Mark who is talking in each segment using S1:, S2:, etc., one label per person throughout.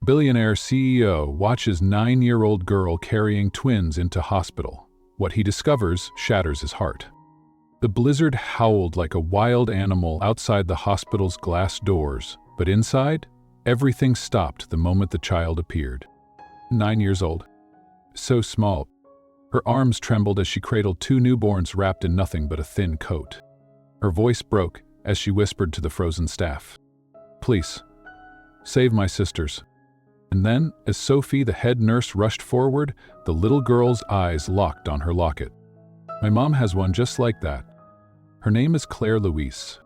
S1: Billionaire CEO watches 9-year-old girl carrying twins into hospital. What he discovers shatters his heart. The blizzard howled like a wild animal outside the hospital's glass doors, but inside, everything stopped the moment the child appeared. 9 years old. So small. Her arms trembled as she cradled two newborns wrapped in nothing but a thin coat. Her voice broke as she whispered to the frozen staff, "Please, save my sisters." And then, as Sophie, the head nurse, rushed forward, the little girl's eyes locked on her locket. "My mom has one just like that. Her name is Claire Louise."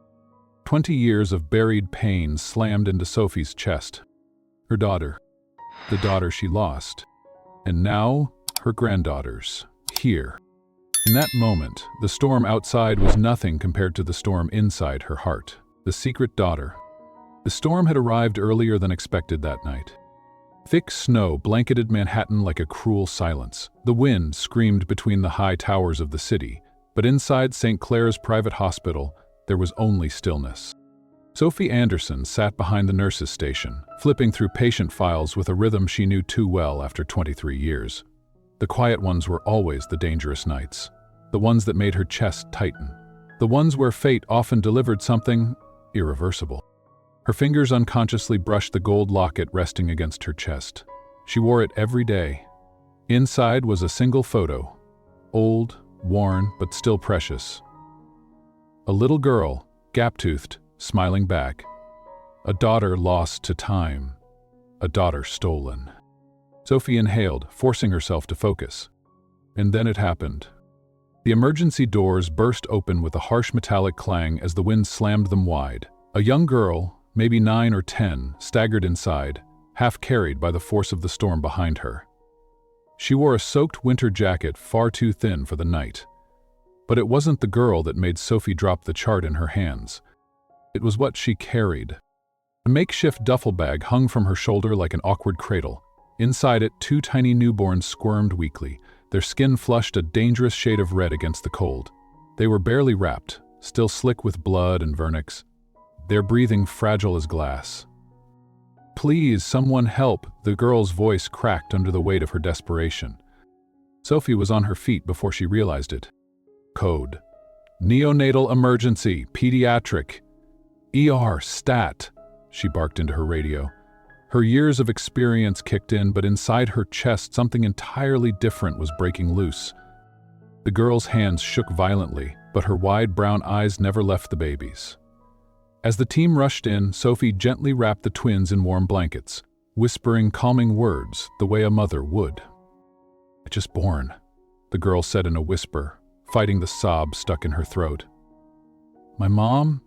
S1: 20 years of buried pain slammed into Sophie's chest. Her daughter. The daughter she lost. And now, her granddaughters. Here. In that moment, the storm outside was nothing compared to the storm inside her heart. The secret daughter. The storm had arrived earlier than expected that night. Thick snow blanketed Manhattan like a cruel silence. The wind screamed between the high towers of the city, but inside St. Clair's private hospital, there was only stillness. Sophie Anderson sat behind the nurse's station, flipping through patient files with a rhythm she knew too well after 23 years. The quiet ones were always the dangerous nights, the ones that made her chest tighten, the ones where fate often delivered something irreversible. Her fingers unconsciously brushed the gold locket resting against her chest. She wore it every day. Inside was a single photo, old, worn, but still precious. A little girl, gap-toothed, smiling back. A daughter lost to time. A daughter stolen. Sophie inhaled, forcing herself to focus. And then it happened. The emergency doors burst open with a harsh metallic clang as the wind slammed them wide. A young girl, maybe 9 or 10, staggered inside, half carried by the force of the storm behind her. She wore a soaked winter jacket far too thin for the night. But it wasn't the girl that made Sophie drop the chart in her hands. It was what she carried. A makeshift duffel bag hung from her shoulder like an awkward cradle. Inside it, 2 tiny newborns squirmed weakly, their skin flushed a dangerous shade of red against the cold. They were barely wrapped, still slick with blood and vernix, their breathing fragile as glass. "Please, someone help," the girl's voice cracked under the weight of her desperation. Sophie was on her feet before she realized it. Code. Neonatal emergency, pediatric. ER, stat, she barked into her radio. Her years of experience kicked in, but inside her chest something entirely different was breaking loose. The girl's hands shook violently, but her wide brown eyes never left the babies. As the team rushed in, Sophie gently wrapped the twins in warm blankets, whispering calming words the way a mother would. "Just born," the girl said in a whisper, fighting the sob stuck in her throat. "My mom,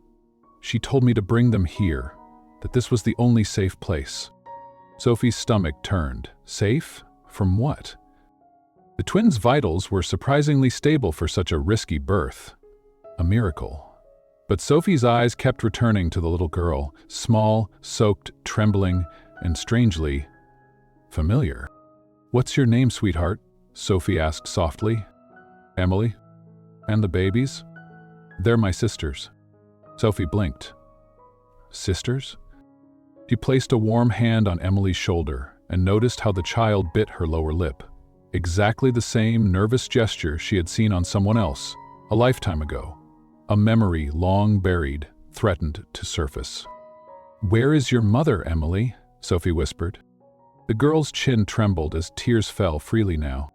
S1: she told me to bring them here, that this was the only safe place." Sophie's stomach turned. Safe? From what? The twins' vitals were surprisingly stable for such a risky birth. A miracle. But Sophie's eyes kept returning to the little girl, small, soaked, trembling, and strangely familiar. "What's your name, sweetheart?" Sophie asked softly. "Emily. And the babies?" "They're my sisters." Sophie blinked. "Sisters?" She placed a warm hand on Emily's shoulder and noticed how the child bit her lower lip. Exactly the same nervous gesture she had seen on someone else, a lifetime ago. A memory long buried, threatened to surface. "Where is your mother, Emily?" Sophie whispered. The girl's chin trembled as tears fell freely now.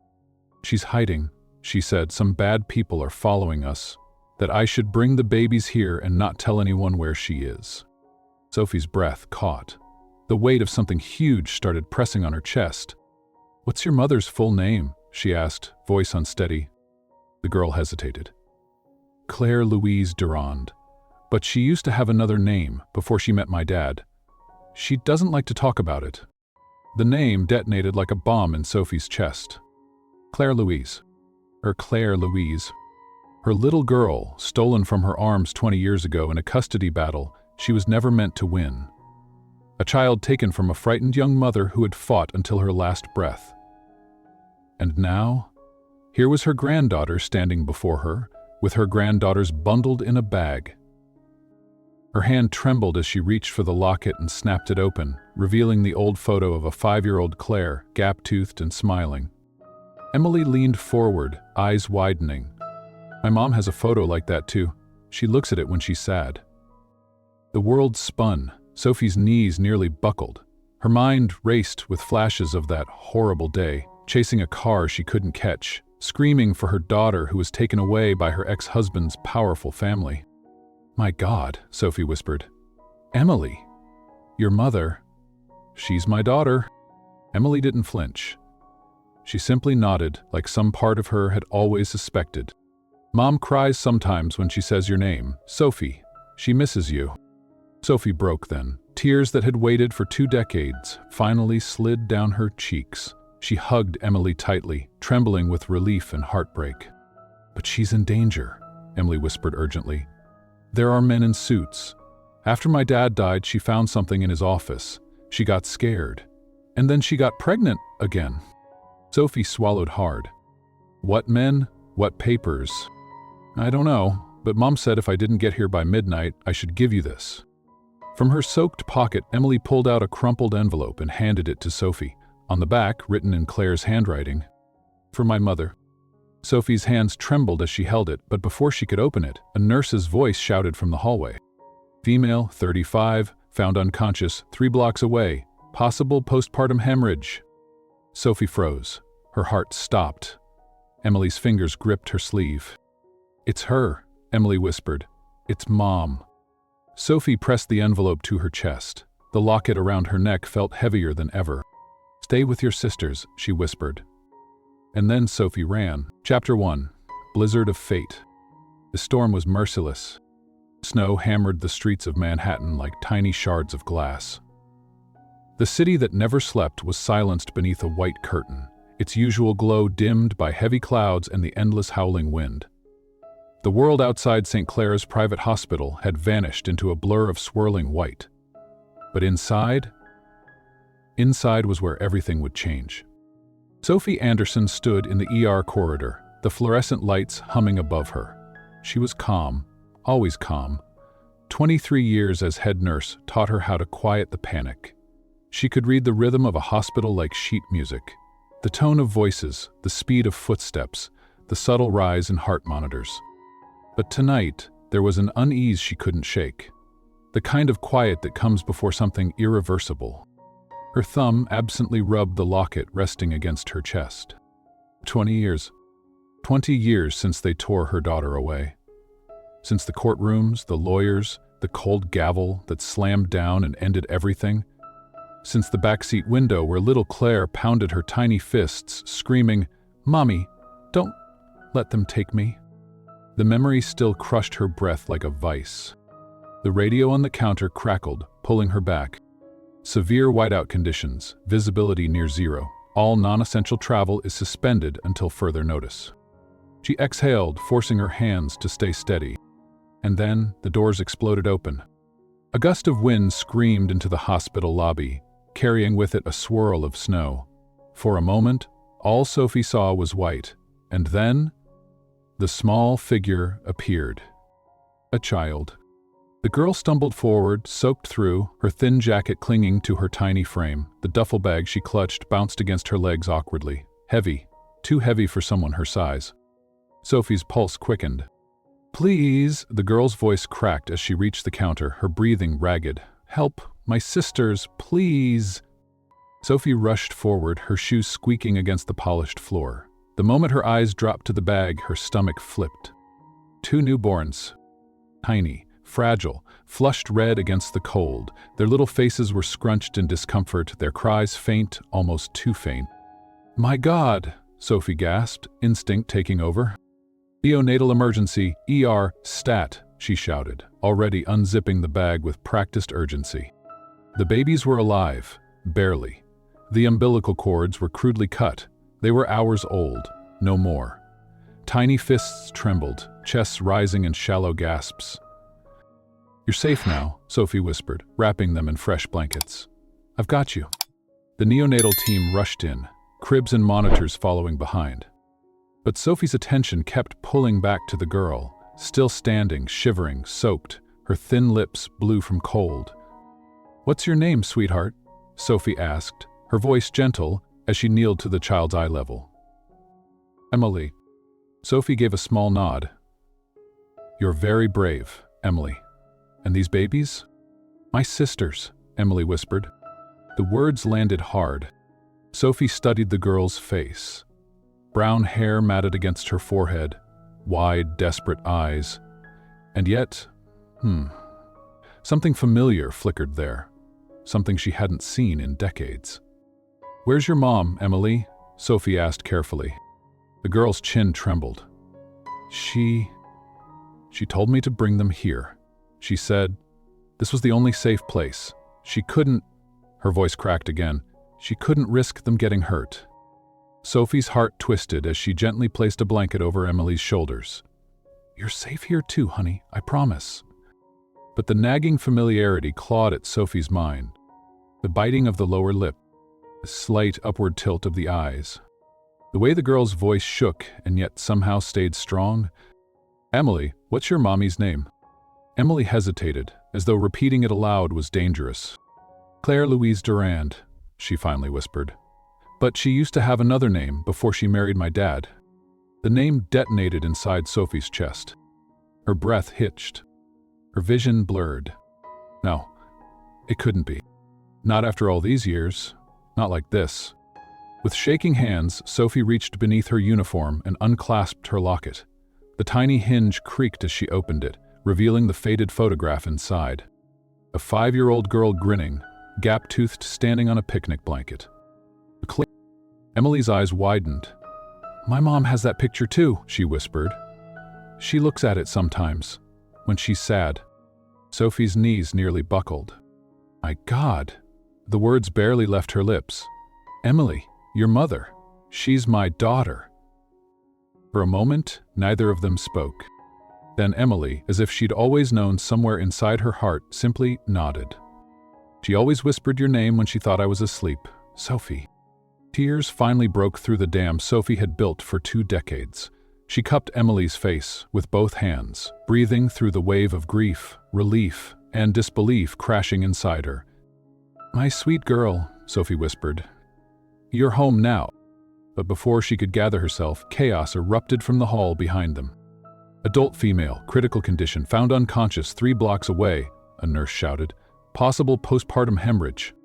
S1: "She's hiding," she said. "Some bad people are following us. That I should bring the babies here and not tell anyone where she is." Sophie's breath caught. The weight of something huge started pressing on her chest. "What's your mother's full name?" she asked, voice unsteady. The girl hesitated. "Claire Louise Durand. But she used to have another name before she met my dad. She doesn't like to talk about it." The name detonated like a bomb in Sophie's chest. Claire Louise. Claire Louise. Her little girl, stolen from her arms 20 years ago in a custody battle she was never meant to win. A child taken from a frightened young mother who had fought until her last breath. And now, here was her granddaughter standing before her, with her granddaughters bundled in a bag. Her hand trembled as she reached for the locket and snapped it open, revealing the old photo of a 5-year-old Claire, gap-toothed and smiling. Emily leaned forward, eyes widening. My mom has a photo like that too. She looks at it when she's sad. The world spun. Sophie's knees nearly buckled. Her mind raced with flashes of that horrible day, chasing a car she couldn't catch, screaming for her daughter who was taken away by her ex-husband's powerful family. "My God," Sophie whispered. "Emily, your mother, she's my daughter." Emily didn't flinch. She simply nodded, like some part of her had always suspected. "Mom cries sometimes when she says your name. Sophie, she misses you." Sophie broke then. Tears that had waited for 2 decades finally slid down her cheeks. She hugged Emily tightly, trembling with relief and heartbreak. "But she's in danger," Emily whispered urgently. "There are men in suits. After my dad died, she found something in his office. She got scared. And then she got pregnant again." Sophie swallowed hard. "What men? What papers?" "I don't know, but Mom said if I didn't get here by midnight, I should give you this." From her soaked pocket, Emily pulled out a crumpled envelope and handed it to Sophie. On the back, written in Claire's handwriting, "For my mother." Sophie's hands trembled as she held it, but before she could open it, a nurse's voice shouted from the hallway. "Female, 35, found unconscious, 3 blocks away. Possible postpartum hemorrhage." Sophie froze. Her heart stopped. Emily's fingers gripped her sleeve. "It's her," Emily whispered. "It's Mom." Sophie pressed the envelope to her chest. The locket around her neck felt heavier than ever. "Stay with your sisters," she whispered. And then Sophie ran. Chapter 1. Blizzard of Fate. The storm was merciless. Snow hammered the streets of Manhattan like tiny shards of glass. The city that never slept was silenced beneath a white curtain, its usual glow dimmed by heavy clouds and the endless howling wind. The world outside St. Clair's private hospital had vanished into a blur of swirling white. But inside was where everything would change. Sophie Anderson stood in the ER corridor, the fluorescent lights humming above her. She was calm, always calm. 23 years as head nurse taught her how to quiet the panic. She could read the rhythm of a hospital like sheet music, the tone of voices, the speed of footsteps, the subtle rise in heart monitors. But tonight, there was an unease she couldn't shake, the kind of quiet that comes before something irreversible. Her thumb absently rubbed the locket resting against her chest. 20 years. 20 years since they tore her daughter away. Since the courtrooms, the lawyers, the cold gavel that slammed down and ended everything. Since the backseat window where little Claire pounded her tiny fists, screaming, "Mommy, don't let them take me." The memory still crushed her breath like a vice. The radio on the counter crackled, pulling her back. Severe whiteout conditions, visibility near zero. All non-essential travel is suspended until further notice. She exhaled, forcing her hands to stay steady. And then the doors exploded open. A gust of wind screamed into the hospital lobby, carrying with it a swirl of snow. For a moment, all Sophie saw was white, and then the small figure appeared. A child. The girl stumbled forward, soaked through, her thin jacket clinging to her tiny frame. The duffel bag she clutched bounced against her legs awkwardly. Heavy, too heavy for someone her size. Sophie's pulse quickened. "Please," the girl's voice cracked as she reached the counter, her breathing ragged. "Help, my sisters, please." Sophie rushed forward, her shoes squeaking against the polished floor. The moment her eyes dropped to the bag, her stomach flipped. 2 newborns. Tiny, fragile, flushed red against the cold. Their little faces were scrunched in discomfort, their cries faint, almost too faint. "My God," Sophie gasped, instinct taking over. "Neonatal emergency, ER, stat," she shouted, already unzipping the bag with practiced urgency. The babies were alive, barely. The umbilical cords were crudely cut. They were hours old, no more. Tiny fists trembled, chests rising in shallow gasps. "You're safe now," Sophie whispered, wrapping them in fresh blankets. "I've got you." The neonatal team rushed in, cribs and monitors following behind. But Sophie's attention kept pulling back to the girl, still standing, shivering, soaked, Her thin lips blue from cold. "What's your name, sweetheart?" Sophie asked, her voice gentle as she kneeled to the child's eye level. "Emily." Sophie gave a small nod. "You're very brave, Emily. And these babies?" "My sisters," Emily whispered. The words landed hard. Sophie studied the girl's face. Brown hair matted against her forehead, wide, desperate eyes. And yet, something familiar flickered there, something she hadn't seen in decades. "Where's your mom, Emily?" Sophie asked carefully. The girl's chin trembled. She told me to bring them here. She said this was the only safe place. She couldn't," her voice cracked again, "she couldn't risk them getting hurt." Sophie's heart twisted as she gently placed a blanket over Emily's shoulders. "You're safe here too, honey, I promise." But the nagging familiarity clawed at Sophie's mind. The biting of the lower lip, the slight upward tilt of the eyes. The way the girl's voice shook and yet somehow stayed strong. "Emily, what's your mommy's name?" Emily hesitated, as though repeating it aloud was dangerous. "Claire Louise Durand," she finally whispered. "But she used to have another name before she married my dad." The name detonated inside Sophie's chest. Her breath hitched. Her vision blurred. No, it couldn't be. Not after all these years. Not like this. With shaking hands, Sophie reached beneath her uniform and unclasped her locket. The tiny hinge creaked as she opened it, revealing the faded photograph inside. A 5-year-old girl grinning, gap-toothed, standing on a picnic blanket. Emily's eyes widened. "My mom has that picture too," she whispered. "She looks at it sometimes, when she's sad." Sophie's knees nearly buckled. "My God!" The words barely left her lips. "Emily, your mother. She's my daughter." For a moment, neither of them spoke. Then Emily, as if she'd always known somewhere inside her heart, simply nodded. "She always whispered your name when she thought I was asleep. Sophie." Tears finally broke through the dam Sophie had built for 2 decades. She cupped Emily's face with both hands, breathing through the wave of grief, relief, and disbelief crashing inside her. "My sweet girl," Sophie whispered. "You're home now." But before she could gather herself, chaos erupted from the hall behind them. "Adult female, critical condition, found unconscious 3 blocks away," a nurse shouted. "Possible postpartum hemorrhage."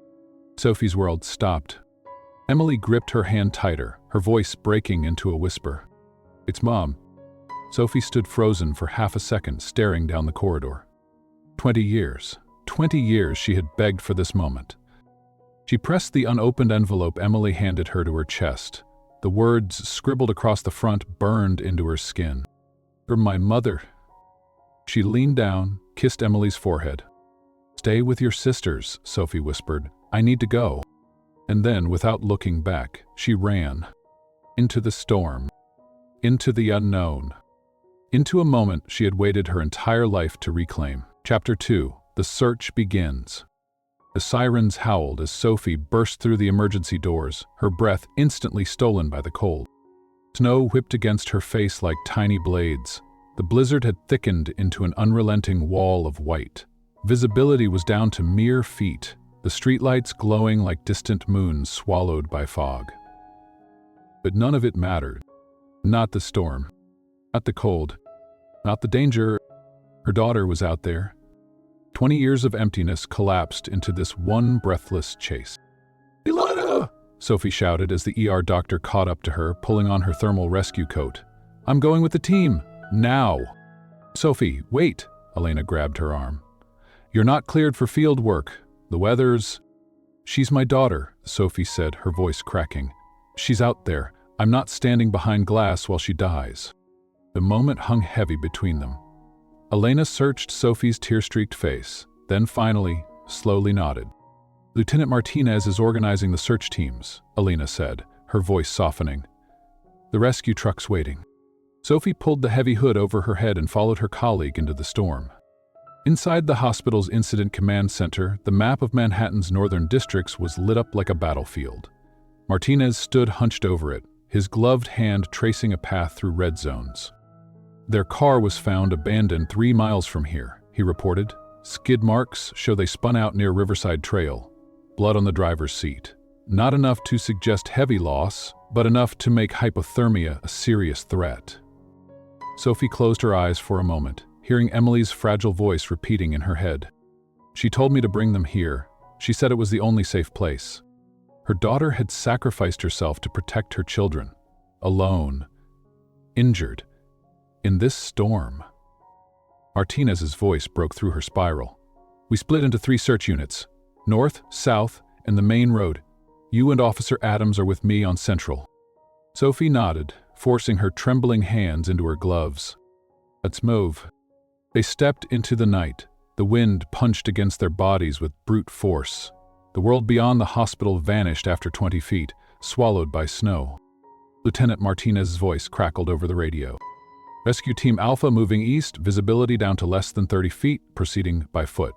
S1: Sophie's world stopped. Emily gripped her hand tighter, her voice breaking into a whisper. "It's Mom." Sophie stood frozen for half a second, staring down the corridor. 20 years she had begged for this moment. She pressed the unopened envelope Emily handed her to her chest. The words scribbled across the front burned into her skin. "For my mother." She leaned down, kissed Emily's forehead. "Stay with your sisters," Sophie whispered. "I need to go." And then, without looking back, she ran. Into the storm. Into the unknown. Into a moment she had waited her entire life to reclaim. Chapter 2. The search begins. The sirens howled as Sophie burst through the emergency doors, her breath instantly stolen by the cold. Snow whipped against her face like tiny blades. The blizzard had thickened into an unrelenting wall of white. Visibility was down to mere feet, the streetlights glowing like distant moons swallowed by fog. But none of it mattered. Not the storm. Not the cold. Not the danger. Her daughter was out there. 20 years of emptiness collapsed into this one breathless chase. "Elena!" Sophie shouted as the ER doctor caught up to her, pulling on her thermal rescue coat. "I'm going with the team. Now!" "Sophie, wait!" Elena grabbed her arm. "You're not cleared for field work. The weather's—" "She's my daughter," Sophie said, her voice cracking. "She's out there. I'm not standing behind glass while she dies." The moment hung heavy between them. Elena searched Sophie's tear-streaked face, then finally, slowly nodded. "Lieutenant Martinez is organizing the search teams," Elena said, her voice softening. "The rescue truck's waiting." Sophie pulled the heavy hood over her head and followed her colleague into the storm. Inside the hospital's incident command center, the map of Manhattan's northern districts was lit up like a battlefield. Martinez stood hunched over it, his gloved hand tracing a path through red zones. "Their car was found abandoned 3 miles from here," he reported. Skid marks show they spun out near Riverside Trail. Blood on the driver's seat. Not enough to suggest heavy loss, but enough to make hypothermia a serious threat. Sophie closed her eyes for a moment, hearing Emily's fragile voice repeating in her head. She told me to bring them here. She said it was the only safe place. Her daughter had sacrificed herself to protect her children. Alone. Injured. In this storm. Martinez's voice broke through her spiral. We split into 3 search units. North, south, and the main road. You and Officer Adams are with me on Central. Sophie nodded, forcing her trembling hands into her gloves. Let's move. They stepped into the night. The wind punched against their bodies with brute force. The world beyond the hospital vanished after 20 feet, swallowed by snow. Lieutenant Martinez's voice crackled over the radio. Rescue Team Alpha moving east, visibility down to less than 30 feet, proceeding by foot.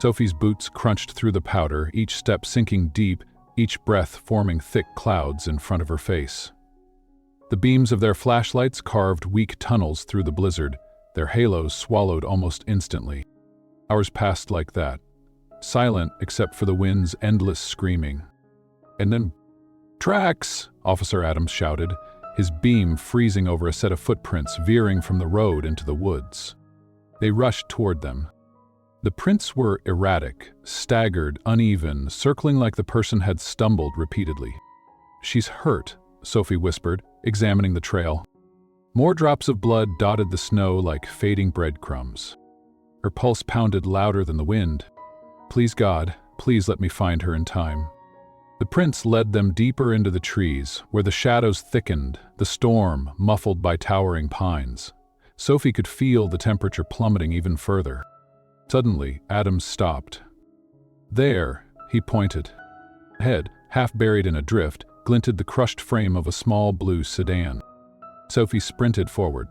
S1: Sophie's boots crunched through the powder, each step sinking deep, each breath forming thick clouds in front of her face. The beams of their flashlights carved weak tunnels through the blizzard, their halos swallowed almost instantly. Hours passed like that, silent except for the wind's endless screaming. And then, "Tracks!" Officer Adams shouted, his beam freezing over a set of footprints veering from the road into the woods. They rushed toward them. The prints were erratic, staggered, uneven, circling like the person had stumbled repeatedly. "She's hurt," Sophie whispered, examining the trail. More drops of blood dotted the snow like fading breadcrumbs. Her pulse pounded louder than the wind. "Please God, please let me find her in time." The prints led them deeper into the trees, where the shadows thickened, the storm muffled by towering pines. Sophie could feel the temperature plummeting even further. Suddenly, Adams stopped. "There," he pointed. Ahead, half buried in a drift, glinted the crushed frame of a small blue sedan. Sophie sprinted forward.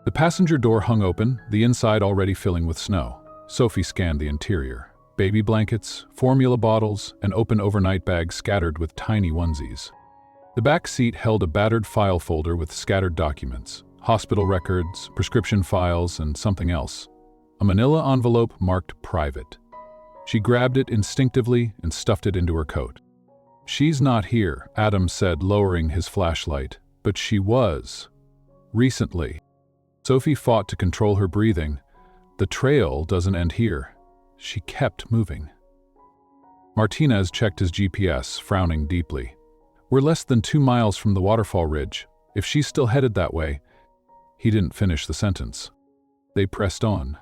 S1: The passenger door hung open, the inside already filling with snow. Sophie scanned the interior. Baby blankets, formula bottles, and open overnight bags scattered with tiny onesies. The back seat held a battered file folder with scattered documents, hospital records, prescription files, and something else. A manila envelope marked private. She grabbed it instinctively and stuffed it into her coat. "She's not here," Adams said, lowering his flashlight. "But she was. Recently." Sophie fought to control her breathing. The trail doesn't end here. She kept moving. Martinez checked his GPS, frowning deeply. "We're less than 2 miles from the waterfall ridge. If she's still headed that way..." He didn't finish the sentence. They pressed on.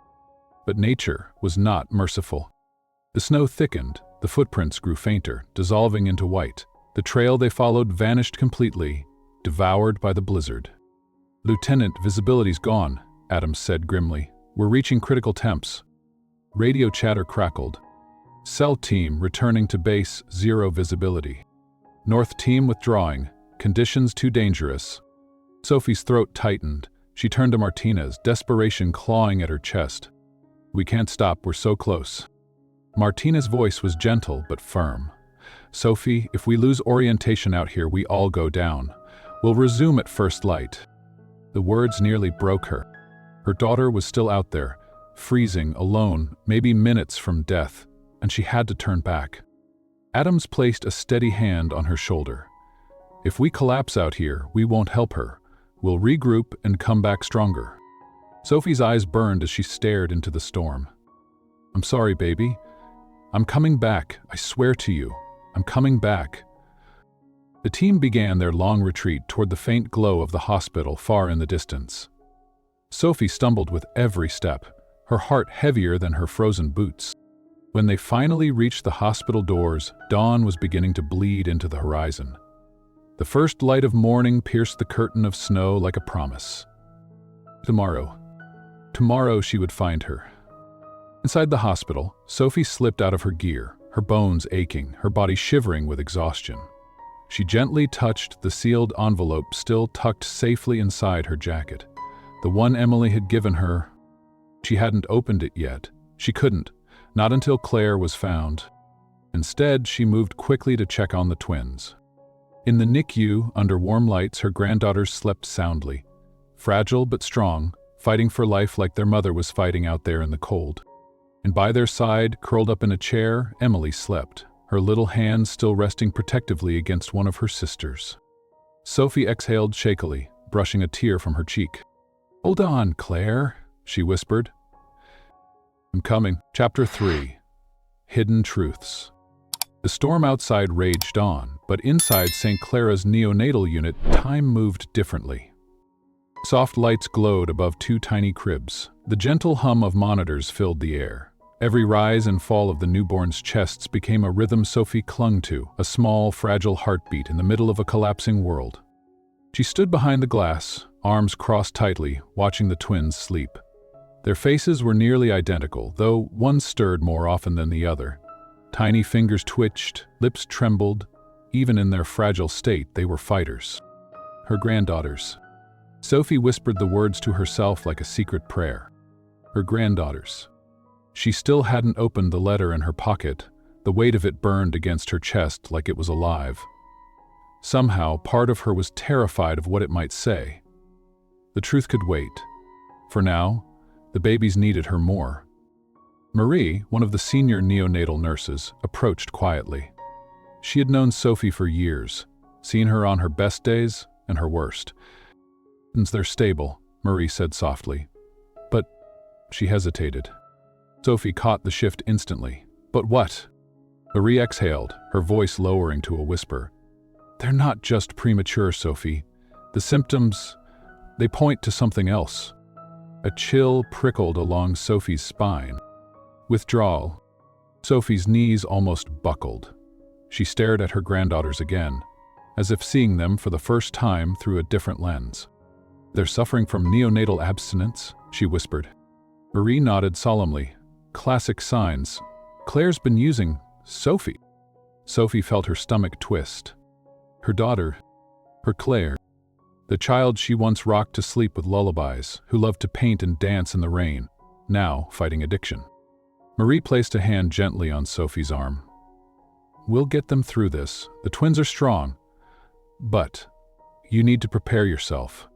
S1: But nature was not merciful. The snow thickened, the footprints grew fainter, dissolving into white. The trail they followed vanished completely, devoured by the blizzard. "Lieutenant, visibility's gone," Adams said grimly. "We're reaching critical temps." Radio chatter crackled. "Cell team returning to base, 0 visibility. North team withdrawing, conditions too dangerous." Sophie's throat tightened. She turned to Martinez, desperation clawing at her chest. "We can't stop, we're so close." Martinez's voice was gentle but firm. "Sophie, if we lose orientation out here, we all go down. We'll resume at first light." The words nearly broke her. Her daughter was still out there, freezing, alone, maybe minutes from death, and she had to turn back. Adams placed a steady hand on her shoulder. "If we collapse out here, we won't help her. We'll regroup and come back stronger." Sophie's eyes burned as she stared into the storm. "I'm sorry, baby. I'm coming back, I swear to you. I'm coming back." The team began their long retreat toward the faint glow of the hospital far in the distance. Sophie stumbled with every step, her heart heavier than her frozen boots. When they finally reached the hospital doors, dawn was beginning to bleed into the horizon. The first light of morning pierced the curtain of snow like a promise. Tomorrow she would find her. Inside the hospital, Sophie slipped out of her gear, her bones aching, her body shivering with exhaustion. She gently touched the sealed envelope still tucked safely inside her jacket. The one Emily had given her. She hadn't opened it yet. She couldn't, not until Claire was found. Instead, she moved quickly to check on the twins. In the NICU, under warm lights, her granddaughters slept soundly. Fragile but strong, fighting for life like their mother was fighting out there in the cold. And by their side, curled up in a chair, Emily slept, her little hand still resting protectively against one of her sisters. Sophie exhaled shakily, brushing a tear from her cheek. "Hold on, Claire," she whispered. "I'm coming." Chapter 3. Hidden Truths. The storm outside raged on, but inside St. Clara's neonatal unit, time moved differently. Soft lights glowed above two tiny cribs. The gentle hum of monitors filled the air. Every rise and fall of the newborns' chests became a rhythm Sophie clung to, a small, fragile heartbeat in the middle of a collapsing world. She stood behind the glass, arms crossed tightly, watching the twins sleep. Their faces were nearly identical, though one stirred more often than the other. Tiny fingers twitched, lips trembled. Even in their fragile state, they were fighters. Her granddaughters. Sophie whispered the words to herself like a secret prayer. Her granddaughters. She still hadn't opened the letter in her pocket. The weight of it burned against her chest like it was alive. Somehow, part of her was terrified of what it might say. The truth could wait. For now, the babies needed her more. Marie, one of the senior neonatal nurses, approached quietly. She had known Sophie for years, seen her on her best days and her worst. "They're stable," Marie said softly. "But..." She hesitated. Sophie caught the shift instantly. "But what?" Marie exhaled, her voice lowering to a whisper. "They're not just premature, Sophie. The symptoms, they point to something else." A chill prickled along Sophie's spine. Withdrawal. Sophie's knees almost buckled. She stared at her granddaughters again, as if seeing them for the first time through a different lens. "They're suffering from neonatal abstinence," she whispered. Marie nodded solemnly. "Classic signs. Claire's been using Sophie." Sophie felt her stomach twist. Her daughter, her Claire, the child she once rocked to sleep with lullabies, who loved to paint and dance in the rain, now fighting addiction. Marie placed a hand gently on Sophie's arm. "We'll get them through this. The twins are strong. But you need to prepare yourself.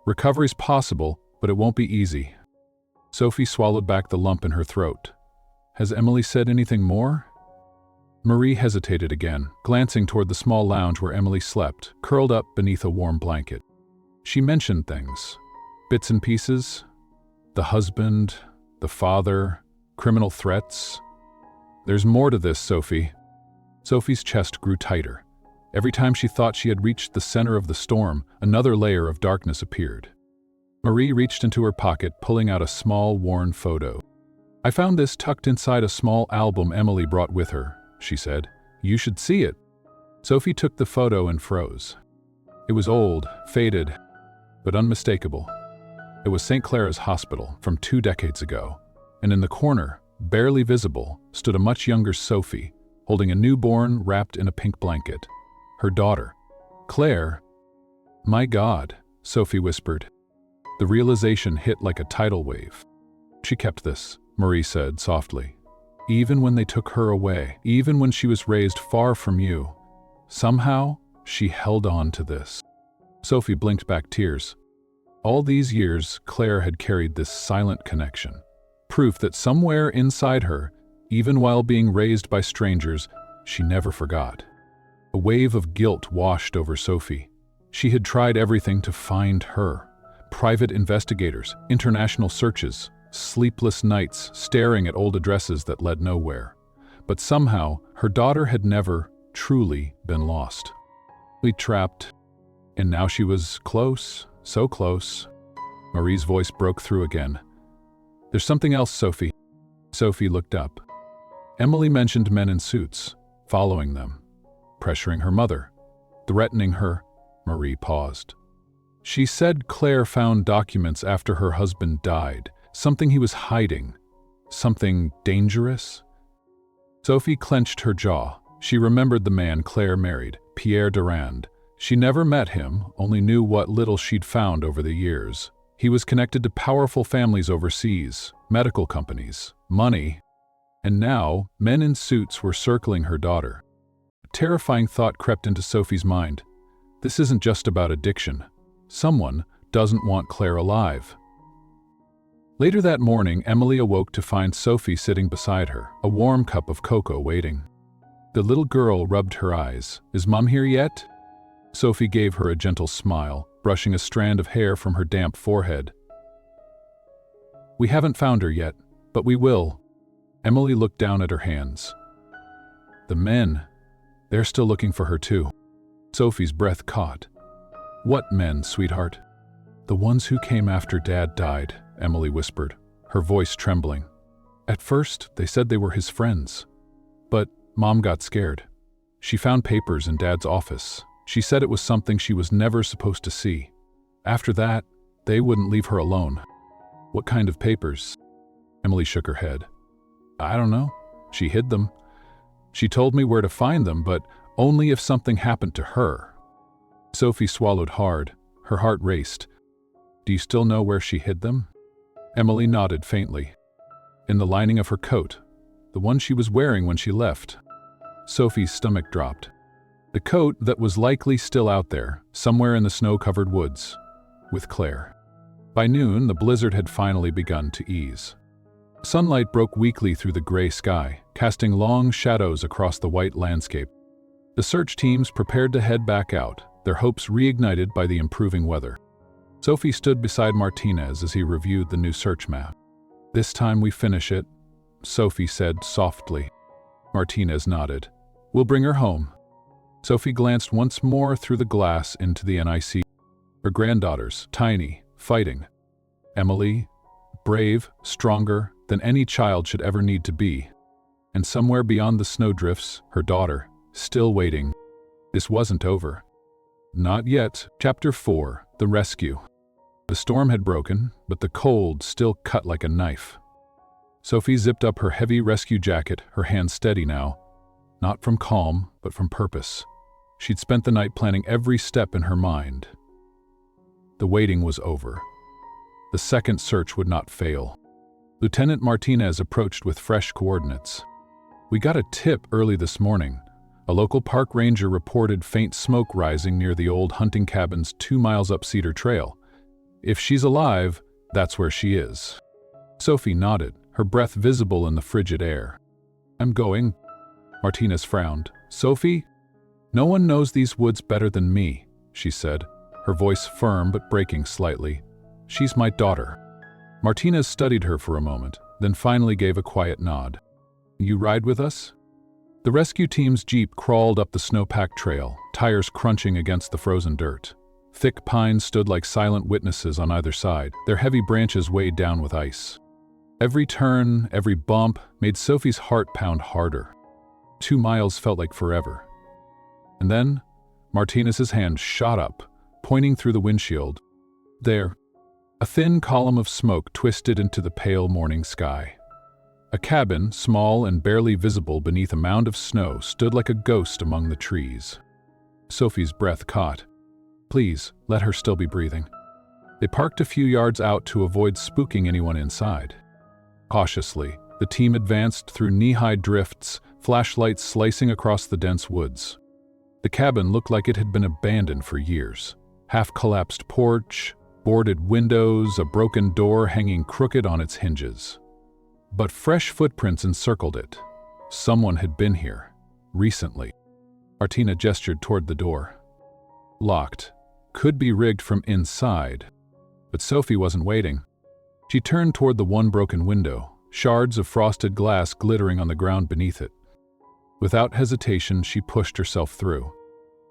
S1: Recovery's possible, but it won't be easy." Sophie swallowed back the lump in her throat. "Has Emily said anything more?" Marie hesitated again, glancing toward the small lounge where Emily slept, curled up beneath a warm blanket. She mentioned things. Bits and pieces. The husband, the father, criminal threats. "There's more to this, Sophie." Sophie's chest grew tighter. Every time she thought she had reached the center of the storm, another layer of darkness appeared. Marie reached into her pocket, pulling out a small, worn photo. "I found this tucked inside a small album Emily brought with her," she said. "You should see it." Sophie took the photo and froze. It was old, faded, but unmistakable. It was St. Clara's hospital from 2 decades ago, and in the corner, barely visible, stood a much younger Sophie, holding a newborn wrapped in a pink blanket. Her daughter. "Claire." "My God," Sophie whispered. The realization hit like a tidal wave. "She kept this," Marie said softly. "Even when they took her away, even when she was raised far from you, somehow she held on to this." Sophie blinked back tears. All these years, Claire had carried this silent connection. Proof that somewhere inside her, even while being raised by strangers, she never forgot. A wave of guilt washed over Sophie. She had tried everything to find her. Private investigators, international searches, sleepless nights staring at old addresses that led nowhere. But somehow, her daughter had never truly been lost. We trapped, and now she was close, so close. Marie's voice broke through again. "There's something else, Sophie." Sophie looked up. Emily mentioned men in suits, following them, pressuring her mother, threatening her. Marie paused. "She said Claire found documents after her husband died, something he was hiding, something dangerous." Sophie clenched her jaw. She remembered the man Claire married, Pierre Durand. She never met him, only knew what little she'd found over the years. He was connected to powerful families overseas, medical companies, money, and now men in suits were circling her daughter. A terrifying thought crept into Sophie's mind. This isn't just about addiction. Someone doesn't want Claire alive. Later that morning, Emily awoke to find Sophie sitting beside her, a warm cup of cocoa waiting. The little girl rubbed her eyes. "Is Mom here yet?" Sophie gave her a gentle smile, brushing a strand of hair from her damp forehead. "We haven't found her yet, but we will." Emily looked down at her hands. "The men, they're still looking for her too." Sophie's breath caught. "What men, sweetheart?" "The ones who came after Dad died," Emily whispered, her voice trembling. "At first, they said they were his friends. But Mom got scared. She found papers in Dad's office. She said it was something she was never supposed to see. After that, they wouldn't leave her alone." "What kind of papers?" Emily shook her head. "I don't know. She hid them. She told me where to find them, but only if something happened to her." Sophie swallowed hard. Her heart raced. "Do you still know where she hid them?" Emily nodded faintly. "In the lining of her coat, the one she was wearing when she left." Sophie's stomach dropped. The coat that was likely still out there, somewhere in the snow-covered woods, with Claire. By noon, the blizzard had finally begun to ease. Sunlight broke weakly through the gray sky, casting long shadows across the white landscape. The search teams prepared to head back out, their hopes reignited by the improving weather. Sophie stood beside Martinez as he reviewed the new search map. "This time we finish it," Sophie said softly. Martinez nodded. "We'll bring her home." Sophie glanced once more through the glass into the NIC. Her granddaughters, tiny, fighting. Emily, brave, stronger than any child should ever need to be. And somewhere beyond the snowdrifts, her daughter, still waiting. This wasn't over. Not yet. Chapter 4, The Rescue. The storm had broken, but the cold still cut like a knife. Sophie zipped up her heavy rescue jacket, her hands steady now. Not from calm, but from purpose. She'd spent the night planning every step in her mind. The waiting was over. The second search would not fail. Lieutenant Martinez approached with fresh coordinates. "We got a tip early this morning. A local park ranger reported faint smoke rising near the old hunting cabins 2 miles up Cedar Trail. If she's alive, that's where she is." Sophie nodded, her breath visible in the frigid air. "I'm going." Martinez frowned. "Sophie? No one knows these woods better than me," she said, her voice firm but breaking slightly. "She's my daughter." Martinez studied her for a moment, then finally gave a quiet nod. "You ride with us?" The rescue team's jeep crawled up the snow-packed trail, tires crunching against the frozen dirt. Thick pines stood like silent witnesses on either side, their heavy branches weighed down with ice. Every turn, every bump, made Sophie's heart pound harder. 2 miles felt like forever. And then, Martinez's hand shot up, pointing through the windshield. There, a thin column of smoke twisted into the pale morning sky. A cabin, small and barely visible beneath a mound of snow, stood like a ghost among the trees. Sophie's breath caught. Please, let her still be breathing. They parked a few yards out to avoid spooking anyone inside. Cautiously, the team advanced through knee-high drifts, flashlights slicing across the dense woods. The cabin looked like it had been abandoned for years. Half-collapsed porch, boarded windows, a broken door hanging crooked on its hinges. But fresh footprints encircled it. Someone had been here, recently. Martina gestured toward the door. Locked. Could be rigged from inside. But Sophie wasn't waiting. She turned toward the one broken window, shards of frosted glass glittering on the ground beneath it. Without hesitation, she pushed herself through.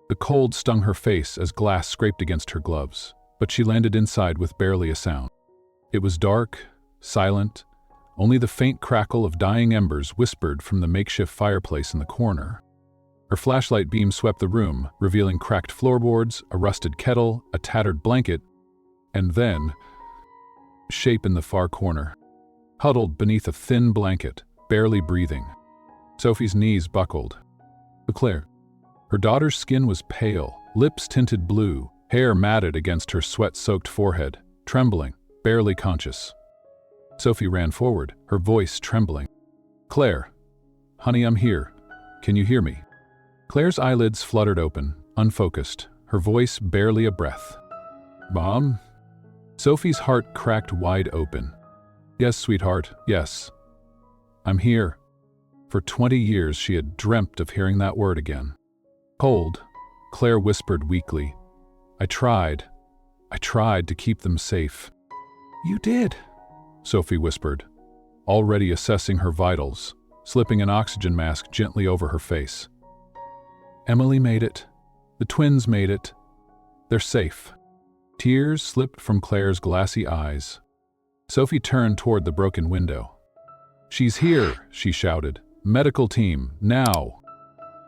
S1: The cold stung her face as glass scraped against her gloves, but she landed inside with barely a sound. It was dark, silent. Only the faint crackle of dying embers whispered from the makeshift fireplace in the corner. Her flashlight beam swept the room, revealing cracked floorboards, a rusted kettle, a tattered blanket, and then, shape in the far corner, huddled beneath a thin blanket, barely breathing. Sophie's knees buckled. Claire. Her daughter's skin was pale, lips tinted blue, hair matted against her sweat-soaked forehead, trembling, barely conscious. Sophie ran forward, her voice trembling. Claire. Honey, I'm here. Can you hear me? Claire's eyelids fluttered open, unfocused, her voice barely a breath. Mom? Sophie's heart cracked wide open. Yes, sweetheart, yes. I'm here. For 20 years she had dreamt of hearing that word again. Cold, Claire whispered weakly. I tried to keep them safe. You did, Sophie whispered, already assessing her vitals, slipping an oxygen mask gently over her face. Emily made it. The twins made it. They're safe. Tears slipped from Claire's glassy eyes. Sophie turned toward the broken window. She's here, she shouted. Medical team, now!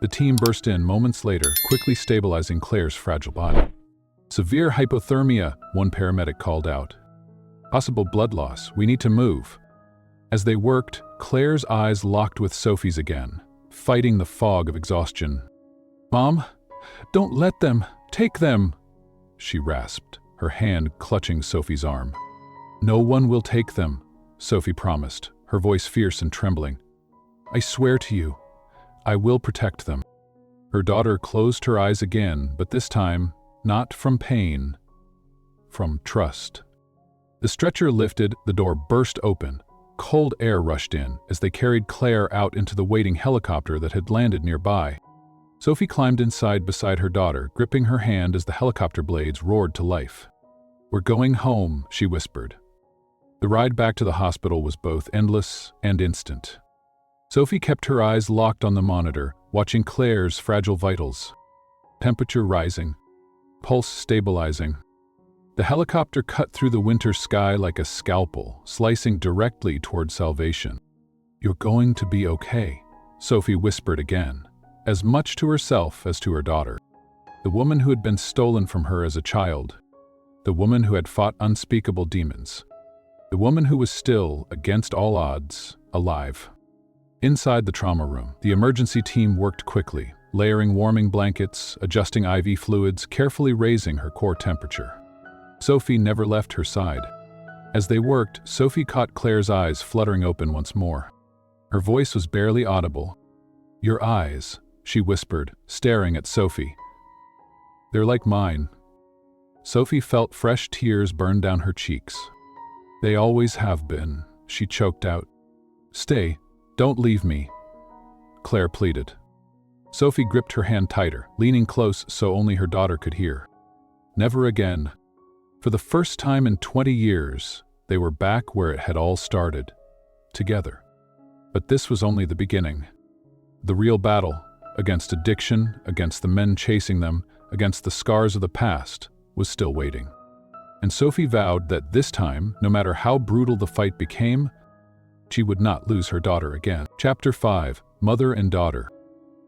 S1: The team burst in moments later, quickly stabilizing Claire's fragile body. Severe hypothermia, one paramedic called out. Possible blood loss, we need to move. As they worked, Claire's eyes locked with Sophie's again, fighting the fog of exhaustion. Mom, don't let them, take them, she rasped, her hand clutching Sophie's arm. No one will take them, Sophie promised, her voice fierce and trembling. I swear to you, I will protect them. Her daughter closed her eyes again, but this time, not from pain, from trust. The stretcher lifted, the door burst open. Cold air rushed in as they carried Claire out into the waiting helicopter that had landed nearby. Sophie climbed inside beside her daughter, gripping her hand as the helicopter blades roared to life. We're going home, she whispered. The ride back to the hospital was both endless and instant. Sophie kept her eyes locked on the monitor, watching Claire's fragile vitals. Temperature rising, pulse stabilizing. The helicopter cut through the winter sky like a scalpel, slicing directly toward salvation. You're going to be okay, Sophie whispered again, as much to herself as to her daughter. The woman who had been stolen from her as a child. The woman who had fought unspeakable demons. The woman who was still, against all odds, alive. Inside the trauma room, the emergency team worked quickly, layering warming blankets, adjusting IV fluids, carefully raising her core temperature. Sophie never left her side. As they worked, Sophie caught Claire's eyes fluttering open once more. Her voice was barely audible. Your eyes, she whispered, staring at Sophie. They're like mine. Sophie felt fresh tears burn down her cheeks. They always have been, she choked out. Stay, don't leave me, Claire pleaded. Sophie gripped her hand tighter, leaning close so only her daughter could hear. Never again. For the first time in 20 years, they were back where it had all started, together. But this was only the beginning. The real battle, against addiction, against the men chasing them, against the scars of the past, was still waiting. And Sophie vowed that this time, no matter how brutal the fight became, she would not lose her daughter again. Chapter 5, Mother and Daughter.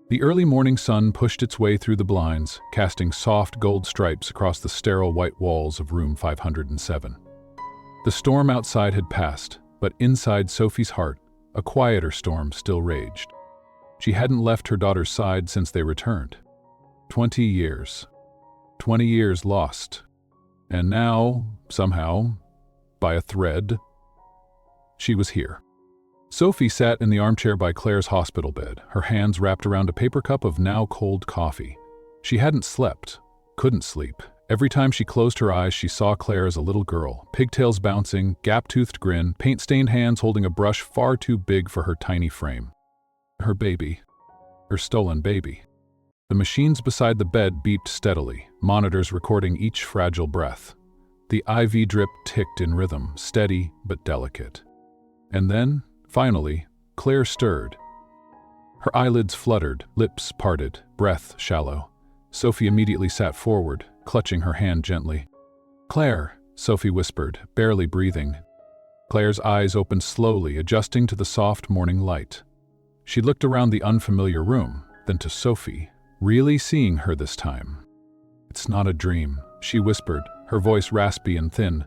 S1: The early morning sun pushed its way through the blinds, casting soft gold stripes across the sterile white walls of room 507. The storm outside had passed, but inside Sophie's heart, a quieter storm still raged. She hadn't left her daughter's side since they returned. 20 years. 20 years lost. And now, somehow, by a thread, she was here. Sophie sat in the armchair by Claire's hospital bed, her hands wrapped around a paper cup of now cold coffee. She hadn't slept, couldn't sleep. Every time she closed her eyes, she saw Claire as a little girl, pigtails bouncing, gap-toothed grin, paint-stained hands holding a brush far too big for her tiny frame. Her baby. Her stolen baby. The machines beside the bed beeped steadily, monitors recording each fragile breath. The IV drip ticked in rhythm, steady but delicate. And then, finally, Claire stirred. Her eyelids fluttered, lips parted, breath shallow. Sophie immediately sat forward, clutching her hand gently. Claire, Sophie whispered, barely breathing. Claire's eyes opened slowly, adjusting to the soft morning light. She looked around the unfamiliar room, then to Sophie, really seeing her this time. It's not a dream, she whispered, her voice raspy and thin.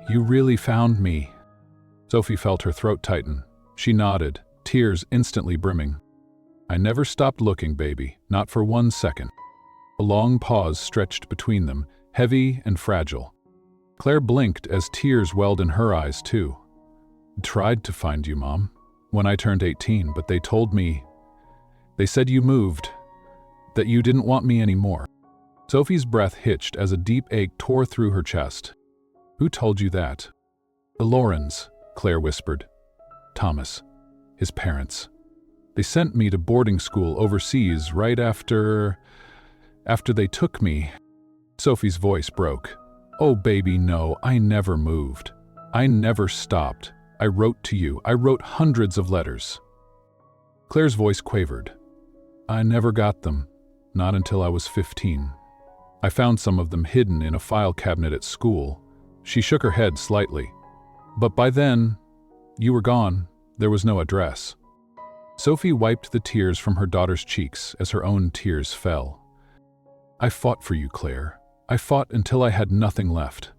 S1: You really found me. Sophie felt her throat tighten. She nodded, tears instantly brimming. I never stopped looking, baby, not for 1 second. A long pause stretched between them, heavy and fragile. Claire blinked as tears welled in her eyes, too. Tried to find you, Mom, when I turned 18, but they told me. They said you moved, that you didn't want me anymore. Sophie's breath hitched as a deep ache tore through her chest. Who told you that? The Laurens, Claire whispered. Thomas. His parents. They sent me to boarding school overseas right after they took me. Sophie's voice broke. Oh, baby, no, I never moved. I never stopped. I wrote to you. I wrote hundreds of letters. Claire's voice quavered. I never got them. Not until I was 15. I found some of them hidden in a file cabinet at school. She shook her head slightly. But by then, you were gone. There was no address. Sophie wiped the tears from her daughter's cheeks as her own tears fell. I fought for you, Claire. I fought until I had nothing left.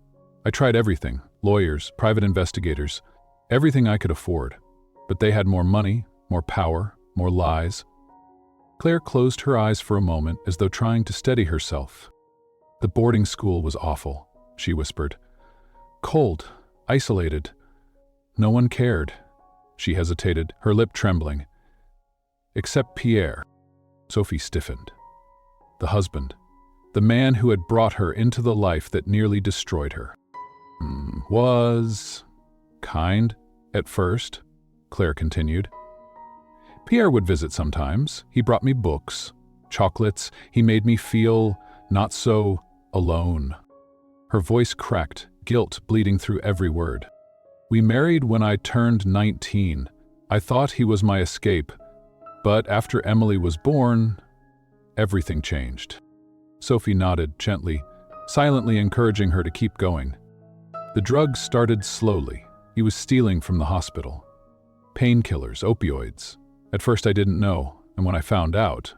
S1: I tried everything, lawyers, private investigators, everything I could afford. But they had more money, more power, more lies. Claire closed her eyes for a moment as though trying to steady herself. The boarding school was awful, she whispered. Cold, isolated. No one cared. She hesitated, her lip trembling. Except Pierre. Sophie stiffened. The husband. The man who had brought her into the life that nearly destroyed her. Was kind at first, Claire continued. Pierre would visit sometimes. He brought me books, chocolates. He made me feel not so alone. Her voice cracked, guilt bleeding through every word. We married when I turned 19. I thought he was my escape. But after Emily was born, everything changed. Sophie nodded gently, silently encouraging her to keep going. The drugs started slowly. He was stealing from the hospital. Painkillers, opioids. At first I didn't know, and when I found out...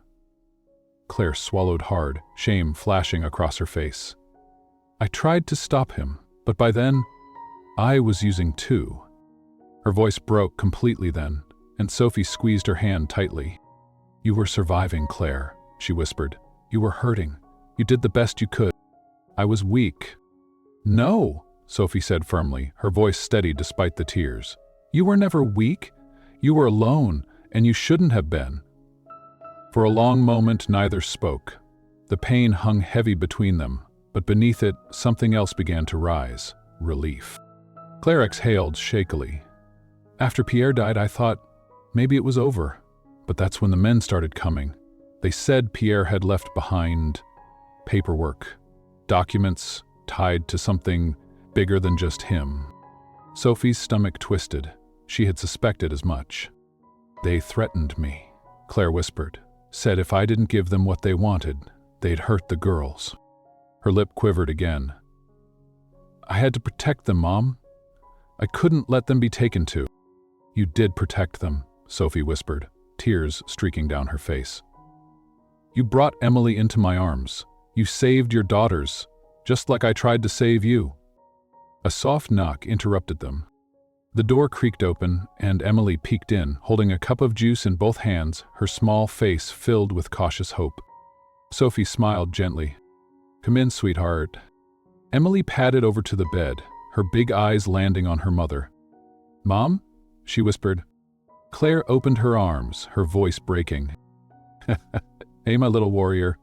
S1: Claire swallowed hard, shame flashing across her face. I tried to stop him, but by then, I was using too. Her voice broke completely then, and Sophie squeezed her hand tightly. You were surviving, Claire, she whispered. You were hurting. You did the best you could. I was weak. No, Sophie said firmly, her voice steady despite the tears. You were never weak. You were alone, and you shouldn't have been. For a long moment, neither spoke. The pain hung heavy between them, but beneath it, something else began to rise. Relief. Claire exhaled shakily. After Pierre died, I thought maybe it was over. But that's when the men started coming. They said Pierre had left behind paperwork, documents tied to something bigger than just him. Sophie's stomach twisted. She had suspected as much. They threatened me, Claire whispered. Said if I didn't give them what they wanted, they'd hurt the girls. Her lip quivered again. I had to protect them, Mom. I couldn't let them be taken to. You did protect them, Sophie whispered, tears streaking down her face. You brought Emily into my arms. You saved your daughters, just like I tried to save you. A soft knock interrupted them. The door creaked open, and Emily peeked in, holding a cup of juice in both hands, her small face filled with cautious hope. Sophie smiled gently. Come in, sweetheart. Emily padded over to the bed, her big eyes landing on her mother. Mom? She whispered. Claire opened her arms, her voice breaking. Hey, my little warrior.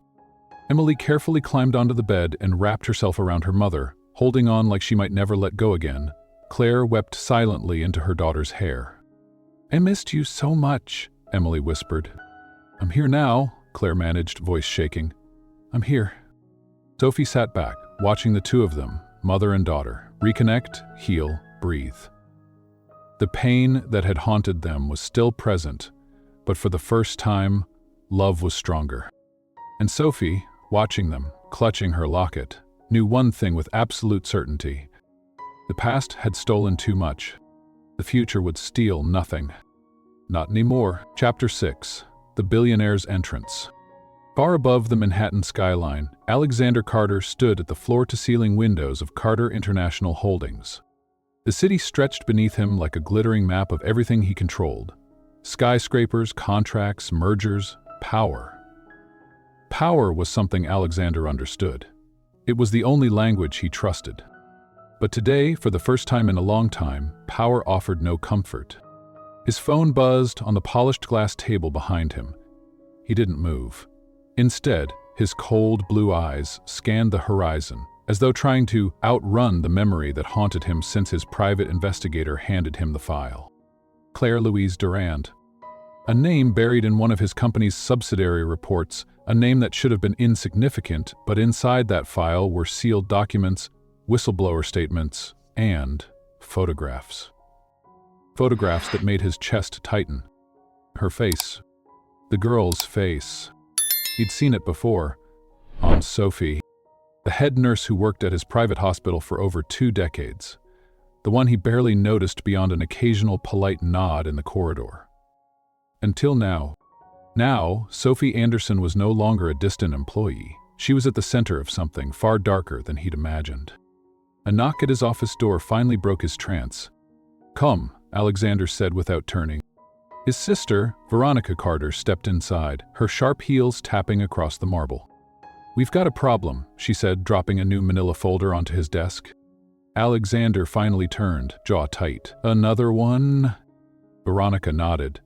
S1: Emily carefully climbed onto the bed and wrapped herself around her mother, holding on like she might never let go again. Claire wept silently into her daughter's hair. I missed you so much, Emily whispered. I'm here now, Claire managed, voice shaking. I'm here. Sophie sat back, watching the two of them, mother and daughter, reconnect, heal, breathe. The pain that had haunted them was still present, but for the first time, love was stronger. And Sophie, watching them, clutching her locket, knew one thing with absolute certainty. The past had stolen too much. The future would steal nothing. Not anymore. Chapter 6. The Billionaire's Entrance. Far above the Manhattan skyline, Alexander Carter stood at the floor-to-ceiling windows of Carter International Holdings. The city stretched beneath him like a glittering map of everything he controlled. Skyscrapers, contracts, mergers, power. Power was something Alexander understood. It was the only language he trusted. But today, for the first time in a long time, power offered no comfort. His phone buzzed on the polished glass table behind him. He didn't move. Instead, his cold blue eyes scanned the horizon, as though trying to outrun the memory that haunted him since his private investigator handed him the file. Claire Louise Durand. A name buried in one of his company's subsidiary reports, a name that should have been insignificant, but inside that file were sealed documents, whistleblower statements, and photographs. Photographs that made his chest tighten. Her face. The girl's face. He'd seen it before. On Sophie, the head nurse who worked at his private hospital for over 2 decades. The one he barely noticed beyond an occasional polite nod in the corridor. Until now. Now, Sophie Anderson was no longer a distant employee. She was at the center of something far darker than he'd imagined. A knock at his office door finally broke his trance. "Come," Alexander said without turning. His sister, Veronica Carter, stepped inside, her sharp heels tapping across the marble. "We've got a problem," she said, dropping a new manila folder onto his desk. Alexander finally turned, jaw tight. "Another one?" Veronica nodded.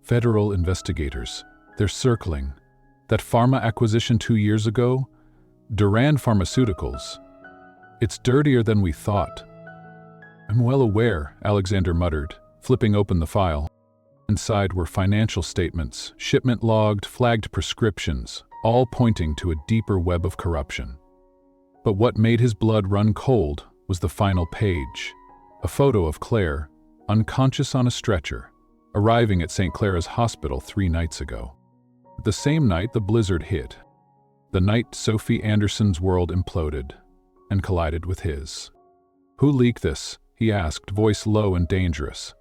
S1: "Federal investigators. They're circling. That pharma acquisition 2 years ago? Durand Pharmaceuticals. It's dirtier than we thought." "I'm well aware," Alexander muttered, flipping open the file. Inside were financial statements, shipment logged, flagged prescriptions, all pointing to a deeper web of corruption. But what made his blood run cold was the final page. A photo of Claire, unconscious on a stretcher, arriving at St. Clara's Hospital 3 nights ago. The same night the blizzard hit. The night Sophie Anderson's world imploded and collided with his. "Who leaked this?" he asked, voice low and dangerous.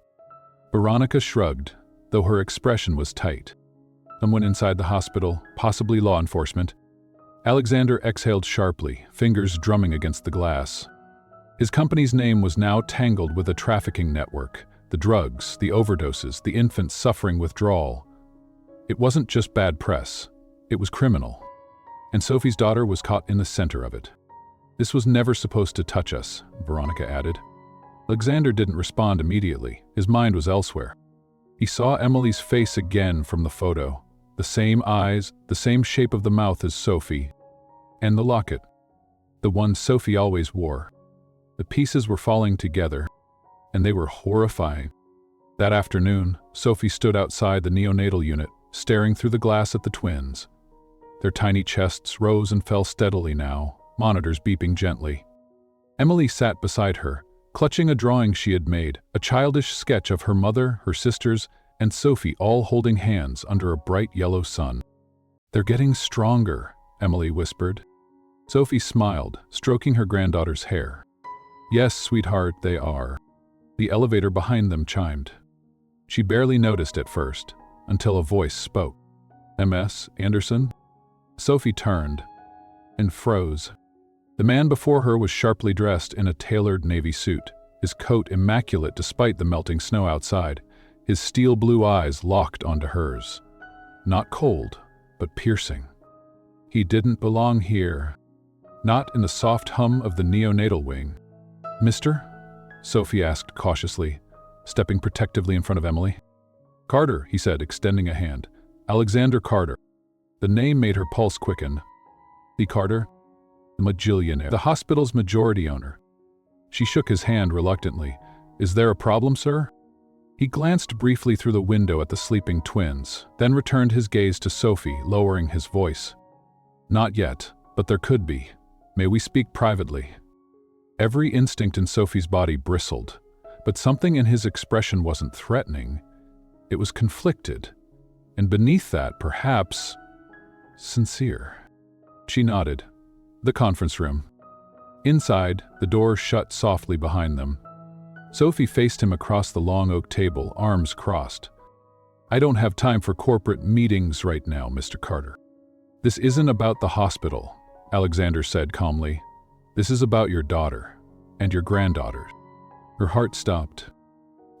S1: Veronica shrugged, though her expression was tight. "Someone inside the hospital, possibly law enforcement." Alexander exhaled sharply, fingers drumming against the glass. His company's name was now tangled with a trafficking network, the drugs, the overdoses, the infants suffering withdrawal. It wasn't just bad press, it was criminal. And Sophie's daughter was caught in the center of it. "This was never supposed to touch us," Veronica added. Alexander didn't respond immediately. His mind was elsewhere. He saw Emily's face again from the photo. The same eyes, the same shape of the mouth as Sophie. And the locket. The one Sophie always wore. The pieces were falling together, and they were horrifying. That afternoon, Sophie stood outside the neonatal unit, staring through the glass at the twins. Their tiny chests rose and fell steadily now, monitors beeping gently. Emily sat beside her, clutching a drawing she had made, a childish sketch of her mother, her sisters, and Sophie all holding hands under a bright yellow sun. "They're getting stronger," Emily whispered. Sophie smiled, stroking her granddaughter's hair. "Yes, sweetheart, they are." The elevator behind them chimed. She barely noticed at first, until a voice spoke. "MS Anderson?" Sophie turned and froze. The man before her was sharply dressed in a tailored navy suit, his coat immaculate despite the melting snow outside, his steel blue eyes locked onto hers. Not cold, but piercing. He didn't belong here. Not in the soft hum of the neonatal wing. "Mister?" Sophie asked cautiously, stepping protectively in front of Emily. "Carter," he said, extending a hand. "Alexander Carter." The name made her pulse quicken. "The Carter?" "The billionaire. The hospital's majority owner." She shook his hand reluctantly. "Is there a problem, sir?" He glanced briefly through the window at the sleeping twins, then returned his gaze to Sophie, lowering his voice. "Not yet, but there could be. May we speak privately?" Every instinct in Sophie's body bristled, but something in his expression wasn't threatening. It was conflicted, and beneath that, perhaps, sincere. She nodded. The conference room. Inside, the door shut softly behind them. Sophie faced him across the long oak table, arms crossed. "I don't have time for corporate meetings right now, Mr. Carter." "This isn't about the hospital," Alexander said calmly. "This is about your daughter, and your granddaughter." Her heart stopped.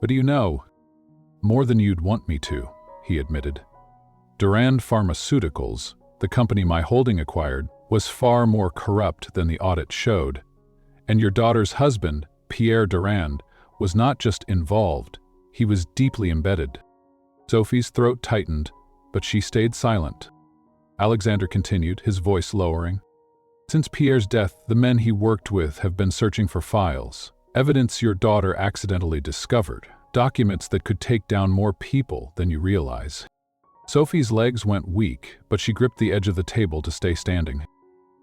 S1: "What do you know?" "More than you'd want me to," he admitted. "Durand Pharmaceuticals, the company my holding acquired, was far more corrupt than the audit showed. And your daughter's husband, Pierre Durand, was not just involved, he was deeply embedded." Sophie's throat tightened, but she stayed silent. Alexander continued, his voice lowering. Since Pierre's death, the men he worked with have been searching for files, evidence your daughter accidentally discovered, documents that could take down more people than you realize. Sophie's legs went weak, but she gripped the edge of the table to stay standing.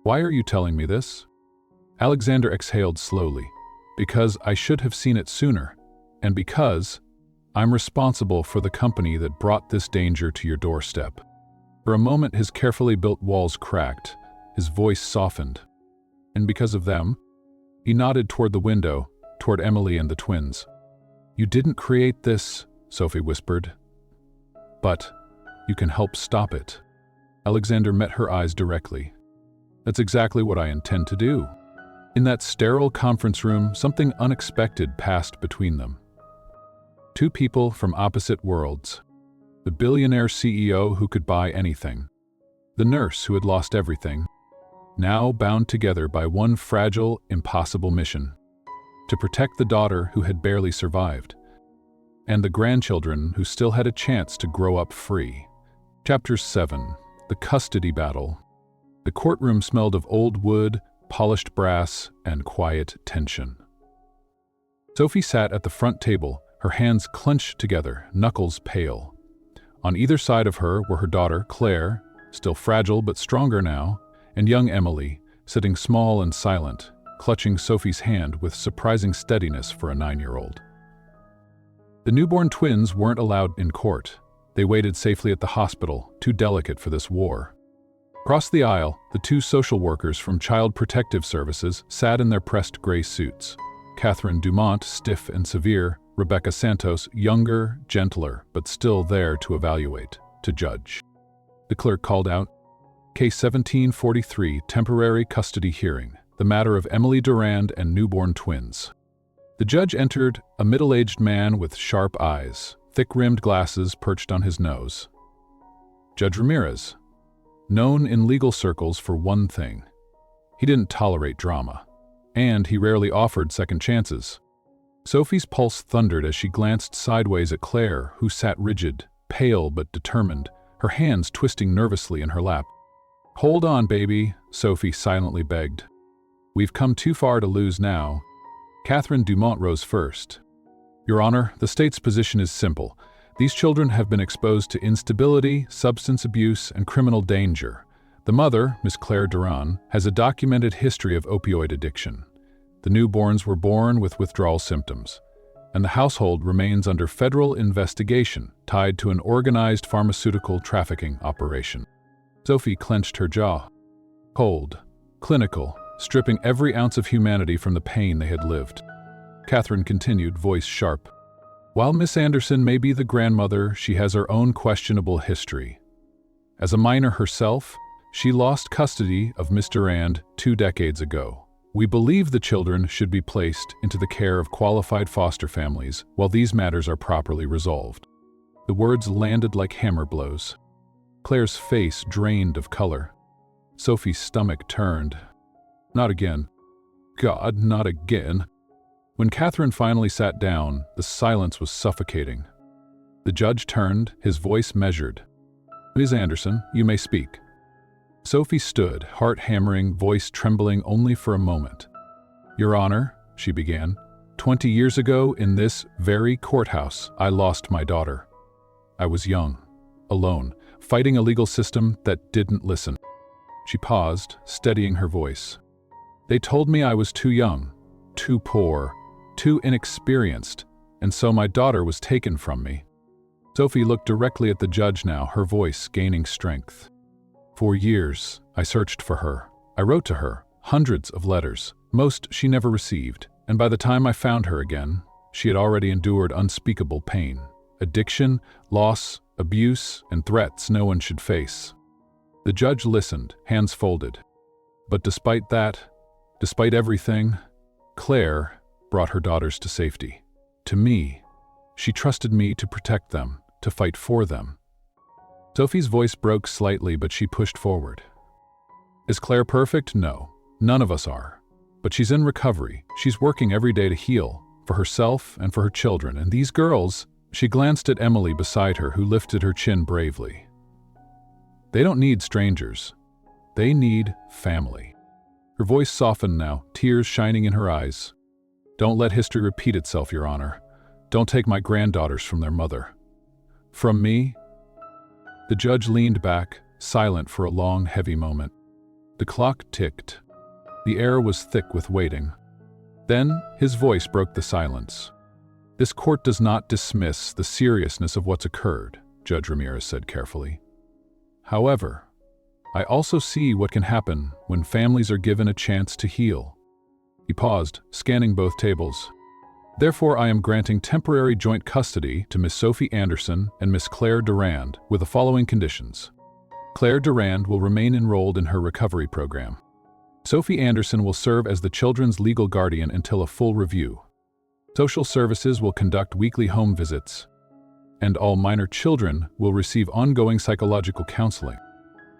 S1: Why are you telling me this? Alexander exhaled slowly. Because I should have seen it sooner, and because I'm responsible for the company that brought this danger to your doorstep. For a moment, his carefully built walls cracked, his voice softened. And because of them, he nodded toward the window, toward Emily and the twins. You didn't create this, Sophie whispered. But you can help stop it. Alexander met her eyes directly. That's exactly what I intend to do. In that sterile conference room, something unexpected passed between them. Two people from opposite worlds. The billionaire CEO who could buy anything. The nurse who had lost everything. Now bound together by one fragile, impossible mission. To protect the daughter who had barely survived. And the grandchildren who still had a chance to grow up free. Chapter 7. The Custody Battle. The courtroom smelled of old wood, polished brass, and quiet tension. Sophie sat at the front table, her hands clenched together, knuckles pale. On either side of her were her daughter, Claire, still fragile but stronger now, and young Emily, sitting small and silent, clutching Sophie's hand with surprising steadiness for a 9-year-old. The newborn twins weren't allowed in court. They waited safely at the hospital, too delicate for this war. Across the aisle, the two social workers from Child Protective Services sat in their pressed gray suits. Catherine Dumont, stiff and severe, Rebecca Santos, younger, gentler, but still there to evaluate, to judge. The clerk called out, Case 1743, Temporary Custody Hearing, the matter of Emily Durand and newborn twins. The judge entered, a middle-aged man with sharp eyes, thick-rimmed glasses perched on his nose. Judge Ramirez. Known in legal circles for one thing. He didn't tolerate drama, and he rarely offered second chances. Sophie's pulse thundered as she glanced sideways at Claire, who sat rigid, pale but determined, her hands twisting nervously in her lap. Hold on, baby, Sophie silently begged. We've come too far to lose now. Catherine Dumont rose first. Your Honor, the state's position is simple. These children have been exposed to instability, substance abuse, and criminal danger. The mother, Miss Claire Durand, has a documented history of opioid addiction. The newborns were born with withdrawal symptoms, and the household remains under federal investigation tied to an organized pharmaceutical trafficking operation. Sophie clenched her jaw. Cold, clinical, stripping every ounce of humanity from the pain they had lived. Catherine continued, voice sharp. While Miss Anderson may be the grandmother, she has her own questionable history. As a minor herself, she lost custody of Miss Durand 2 decades ago. We believe the children should be placed into the care of qualified foster families while these matters are properly resolved. The words landed like hammer blows. Claire's face drained of color. Sophie's stomach turned. Not again. God, not again. When Catherine finally sat down, the silence was suffocating. The judge turned, his voice measured. Ms. Anderson, you may speak. Sophie stood, heart hammering, voice trembling only for a moment. Your Honor, she began, 20 years ago in this very courthouse, I lost my daughter. I was young, alone, fighting a legal system that didn't listen. She paused, steadying her voice. They told me I was too young, too poor, too inexperienced, and so my daughter was taken from me. Sophie looked directly at the judge now, her voice gaining strength. For years, I searched for her. I wrote to her, hundreds of letters, most she never received, and by the time I found her again, she had already endured unspeakable pain, addiction, loss, abuse, and threats no one should face. The judge listened, hands folded. But despite that, despite everything, Claire brought her daughters to safety. To me, she trusted me to protect them, to fight for them. Sophie's voice broke slightly, but she pushed forward. Is Claire perfect? No, none of us are. But she's in recovery. She's working every day to heal, for herself and for her children. And these girls, she glanced at Emily beside her, who lifted her chin bravely. They don't need strangers. They need family. Her voice softened now, tears shining in her eyes. "Don't let history repeat itself, Your Honor. Don't take my granddaughters from their mother." "From me?" The judge leaned back, silent for a long, heavy moment. The clock ticked. The air was thick with waiting. Then his voice broke the silence. "This court does not dismiss the seriousness of what's occurred," Judge Ramirez said carefully. "However, I also see what can happen when families are given a chance to heal." He paused, scanning both tables. "Therefore, I am granting temporary joint custody to Miss Sophie Anderson and Miss Claire Durand with the following conditions. Claire Durand will remain enrolled in her recovery program. Sophie Anderson will serve as the children's legal guardian until a full review. Social services will conduct weekly home visits, and all minor children will receive ongoing psychological counseling."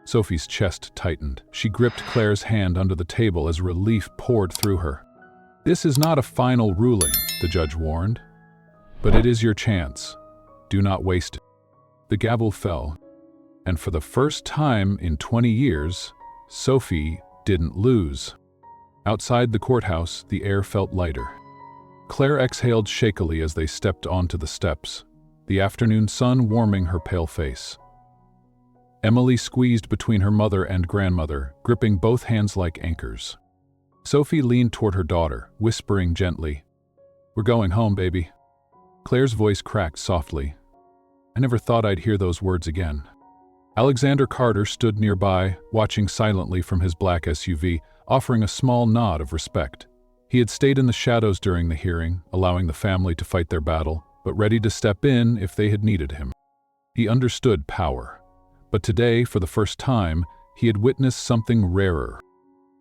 S1: Sophie's chest tightened. She gripped Claire's hand under the table as relief poured through her. "This is not a final ruling," the judge warned, "but it is your chance. Do not waste it." The gavel fell, and for the first time in 20 years, Sophie didn't lose. Outside the courthouse, the air felt lighter. Claire exhaled shakily as they stepped onto the steps, the afternoon sun warming her pale face. Emily squeezed between her mother and grandmother, gripping both hands like anchors. Sophie leaned toward her daughter, whispering gently, "We're going home, baby." Claire's voice cracked softly. "I never thought I'd hear those words again." Alexander Carter stood nearby, watching silently from his black SUV, offering a small nod of respect. He had stayed in the shadows during the hearing, allowing the family to fight their battle, but ready to step in if they had needed him. He understood power. But today, for the first time, he had witnessed something rarer.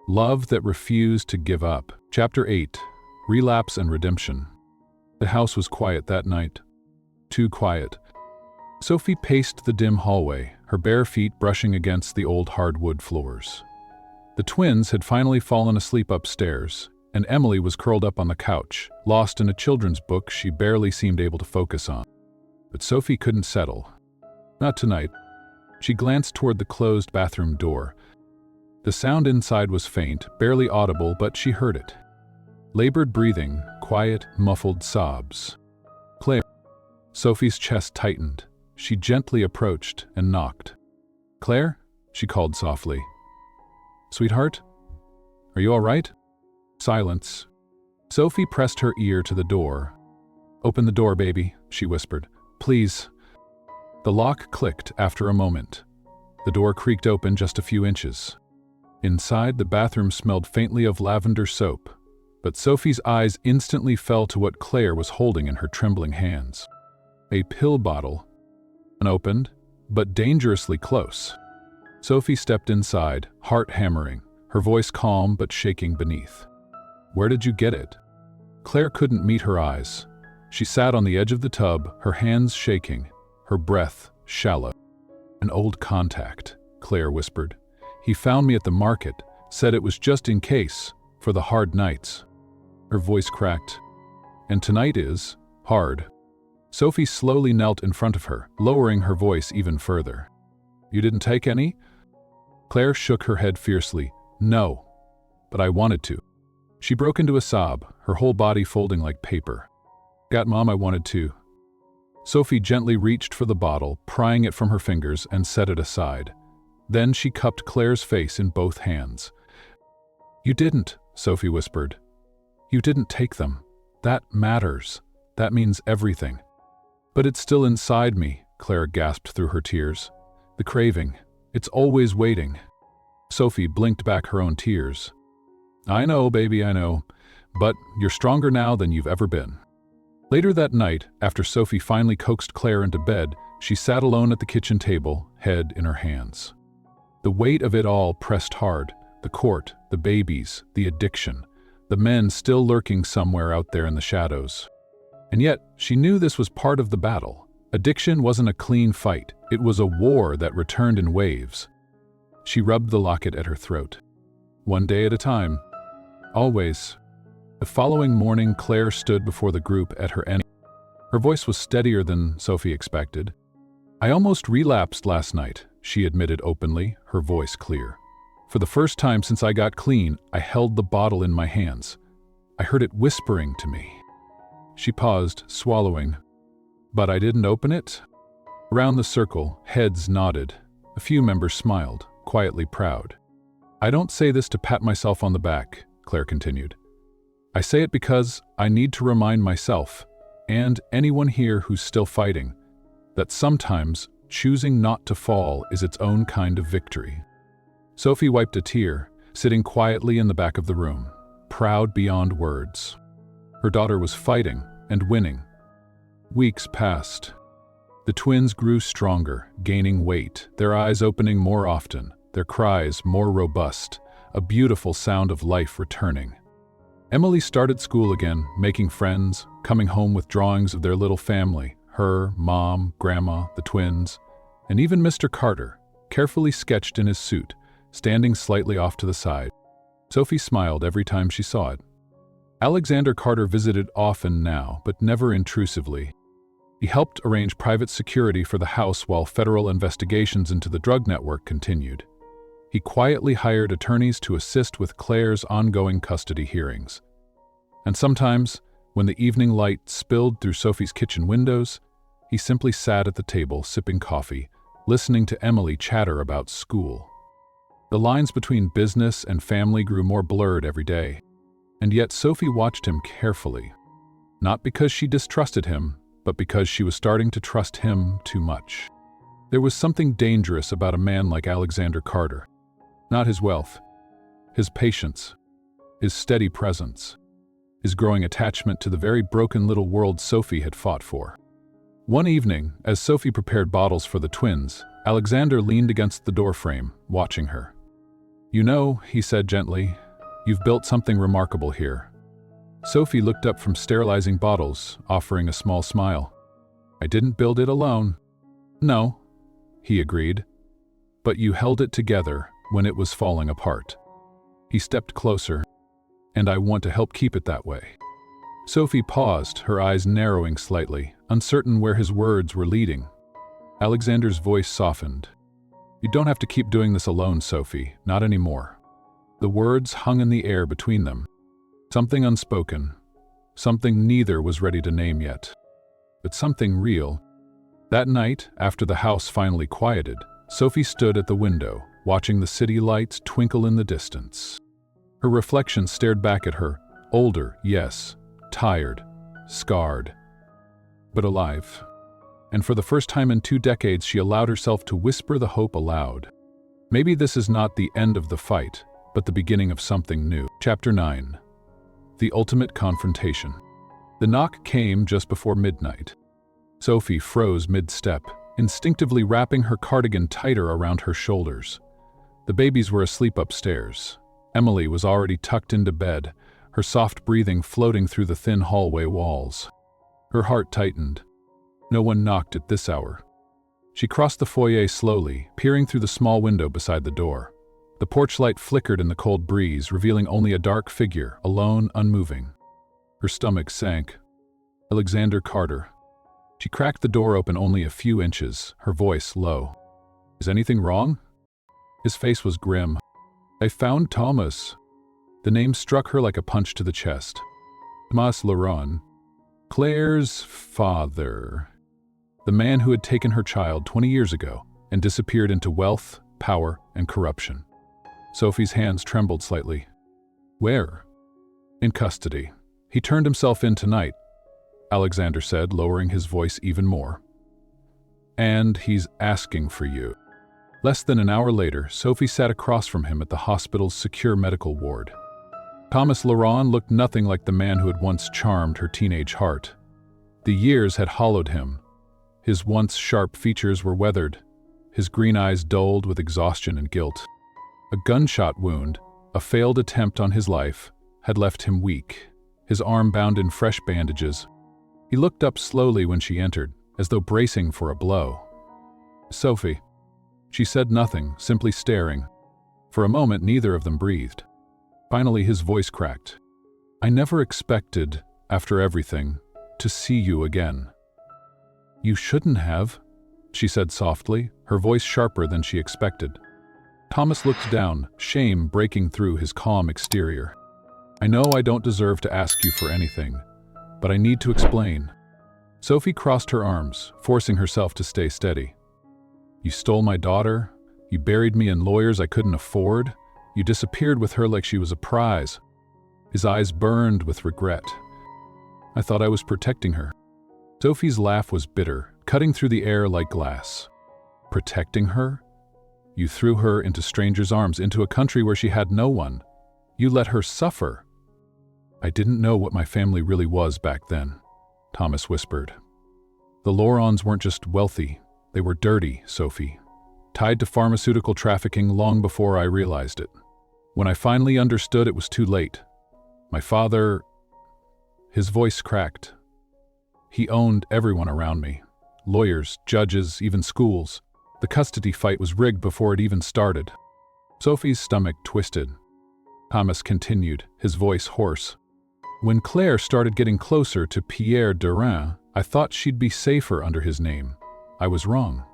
S1: Love that refused to give up. Chapter 8. Relapse and Redemption. The house was quiet that night. Too quiet. Sophie paced the dim hallway, her bare feet brushing against the old hardwood floors. The twins had finally fallen asleep upstairs, and Emily was curled up on the couch, lost in a children's book she barely seemed able to focus on. But Sophie couldn't settle. Not tonight. She glanced toward the closed bathroom door. The sound inside was faint, barely audible, but she heard it. Labored breathing, quiet, muffled sobs. "Claire." Sophie's chest tightened. She gently approached and knocked. "Claire?" she called softly. "Sweetheart? Are you all right?" Silence. Sophie pressed her ear to the door. "Open the door, baby," she whispered. "Please." The lock clicked after a moment. The door creaked open just a few inches. Inside, the bathroom smelled faintly of lavender soap, but Sophie's eyes instantly fell to what Claire was holding in her trembling hands. A pill bottle. Unopened, but dangerously close. Sophie stepped inside, heart hammering, her voice calm but shaking beneath. "Where did you get it?" Claire couldn't meet her eyes. She sat on the edge of the tub, her hands shaking, her breath shallow. "An old contact," Claire whispered. "He found me at the market, said it was just in case, for the hard nights." Her voice cracked. "And tonight is hard." Sophie slowly knelt in front of her, lowering her voice even further. "You didn't take any?" Claire shook her head fiercely. "No, but I wanted to." She broke into a sob, her whole body folding like paper. "Got Mom, I wanted to." Sophie gently reached for the bottle, prying it from her fingers, and set it aside. Then she cupped Claire's face in both hands. "You didn't," Sophie whispered. "You didn't take them. That matters. That means everything." "But it's still inside me," Claire gasped through her tears. "The craving. It's always waiting." Sophie blinked back her own tears. "I know, baby, I know. But you're stronger now than you've ever been." Later that night, after Sophie finally coaxed Claire into bed, she sat alone at the kitchen table, head in her hands. The weight of it all pressed hard. The court, the babies, the addiction, the men still lurking somewhere out there in the shadows. And yet, she knew this was part of the battle. Addiction wasn't a clean fight. It was a war that returned in waves. She rubbed the locket at her throat. One day at a time. Always. The following morning, Claire stood before the group at her end. Her voice was steadier than Sophie expected. "I almost relapsed last night," she admitted openly, her voice clear. For the first time since I got clean, I held the bottle in my hands. I heard it whispering to me. She paused, swallowing. But I didn't open it? Around the circle, heads nodded. A few members smiled, quietly proud. I don't say this to pat myself on the back, Claire continued. I say it because I need to remind myself, and anyone here who's still fighting, that sometimes choosing not to fall is its own kind of victory. Sophie wiped a tear, sitting quietly in the back of the room, proud beyond words. Her daughter was fighting and winning. Weeks passed. The twins grew stronger, gaining weight, their eyes opening more often, their cries more robust, a beautiful sound of life returning. Emily started school again, making friends, coming home with drawings of their little family, her, Mom, Grandma, the twins, and even Mr. Carter, carefully sketched in his suit, standing slightly off to the side. Sophie smiled every time she saw it. Alexander Carter visited often now, but never intrusively. He helped arrange private security for the house while federal investigations into the drug network continued. He quietly hired attorneys to assist with Claire's ongoing custody hearings. And sometimes, when the evening light spilled through Sophie's kitchen windows, he simply sat at the table sipping coffee, listening to Emily chatter about school. The lines between business and family grew more blurred every day, and yet Sophie watched him carefully. Not because she distrusted him, but because she was starting to trust him too much. There was something dangerous about a man like Alexander Carter. Not his wealth, his patience, his steady presence, his growing attachment to the very broken little world Sophie had fought for. One evening, as Sophie prepared bottles for the twins, Alexander leaned against the doorframe, watching her. "You know," he said gently, "you've built something remarkable here." Sophie looked up from sterilizing bottles, offering a small smile. "I didn't build it alone." "No," he agreed, "but you held it together when it was falling apart." He stepped closer, "And I want to help keep it that way." Sophie paused, her eyes narrowing slightly, uncertain where his words were leading. Alexander's voice softened. "You don't have to keep doing this alone, Sophie, not anymore." The words hung in the air between them. Something unspoken, something neither was ready to name yet, but something real. That night, after the house finally quieted, Sophie stood at the window, watching the city lights twinkle in the distance. Her reflection stared back at her, older, yes, tired, scarred, but alive. And for the first time in 2 decades, she allowed herself to whisper the hope aloud. Maybe this is not the end of the fight, but the beginning of something new. Chapter 9. The Ultimate Confrontation. The knock came just before midnight. Sophie froze mid-step, instinctively wrapping her cardigan tighter around her shoulders. The babies were asleep upstairs. Emily was already tucked into bed, her soft breathing floating through the thin hallway walls. Her heart tightened. No one knocked at this hour. She crossed the foyer slowly, peering through the small window beside the door. The porch light flickered in the cold breeze, revealing only a dark figure, alone, unmoving. Her stomach sank. Alexander Carter. She cracked the door open only a few inches, her voice low. "Is anything wrong?" His face was grim. "I found Thomas." The name struck her like a punch to the chest. Thomas Laurent. Claire's father. The man who had taken her child 20 years ago and disappeared into wealth, power, and corruption. Sophie's hands trembled slightly. "Where?" "In custody. He turned himself in tonight," Alexander said, lowering his voice even more. "And he's asking for you." Less than an hour later, Sophie sat across from him at the hospital's secure medical ward. Thomas Laurent looked nothing like the man who had once charmed her teenage heart. The years had hollowed him. His once sharp features were weathered, his green eyes dulled with exhaustion and guilt. A gunshot wound, a failed attempt on his life, had left him weak, his arm bound in fresh bandages. He looked up slowly when she entered, as though bracing for a blow. "Sophie." She said nothing, simply staring. For a moment, neither of them breathed. Finally, his voice cracked. "I never expected, after everything, to see you again." "You shouldn't have," she said softly, her voice sharper than she expected. Thomas looked down, shame breaking through his calm exterior. I know I don't deserve to ask you for anything, but I need to explain. Sophie crossed her arms, forcing herself to stay steady. You stole my daughter. You buried me in lawyers I couldn't afford. You disappeared with her like she was a prize. His eyes burned with regret. I thought I was protecting her. Sophie's laugh was bitter, cutting through the air like glass. Protecting her? You threw her into strangers' arms, into a country where she had no one. You let her suffer. I didn't know what my family really was back then, Thomas whispered. The Laurons weren't just wealthy, they were dirty, Sophie. Tied to pharmaceutical trafficking long before I realized it. When I finally understood, it was too late. My father... His voice cracked. He owned everyone around me. Lawyers, judges, even schools. The custody fight was rigged before it even started. Sophie's stomach twisted. Thomas continued, his voice hoarse. When Claire started getting closer to Pierre Durin, I thought she'd be safer under his name. I was wrong.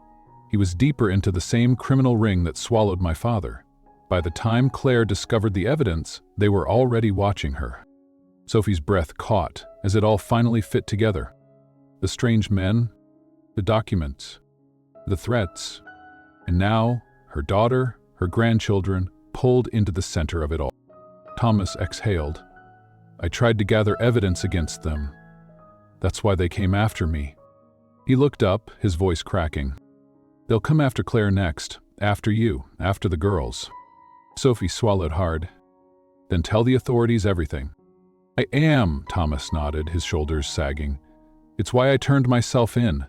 S1: He was deeper into the same criminal ring that swallowed my father. By the time Claire discovered the evidence, they were already watching her. Sophie's breath caught as it all finally fit together. The strange men, the documents, the threats, and now her daughter, her grandchildren, pulled into the center of it all. Thomas exhaled. I tried to gather evidence against them. That's why they came after me. He looked up, his voice cracking. They'll come after Claire next, after you, after the girls. Sophie swallowed hard. Then tell the authorities everything. I am, Thomas nodded, his shoulders sagging. It's why I turned myself in.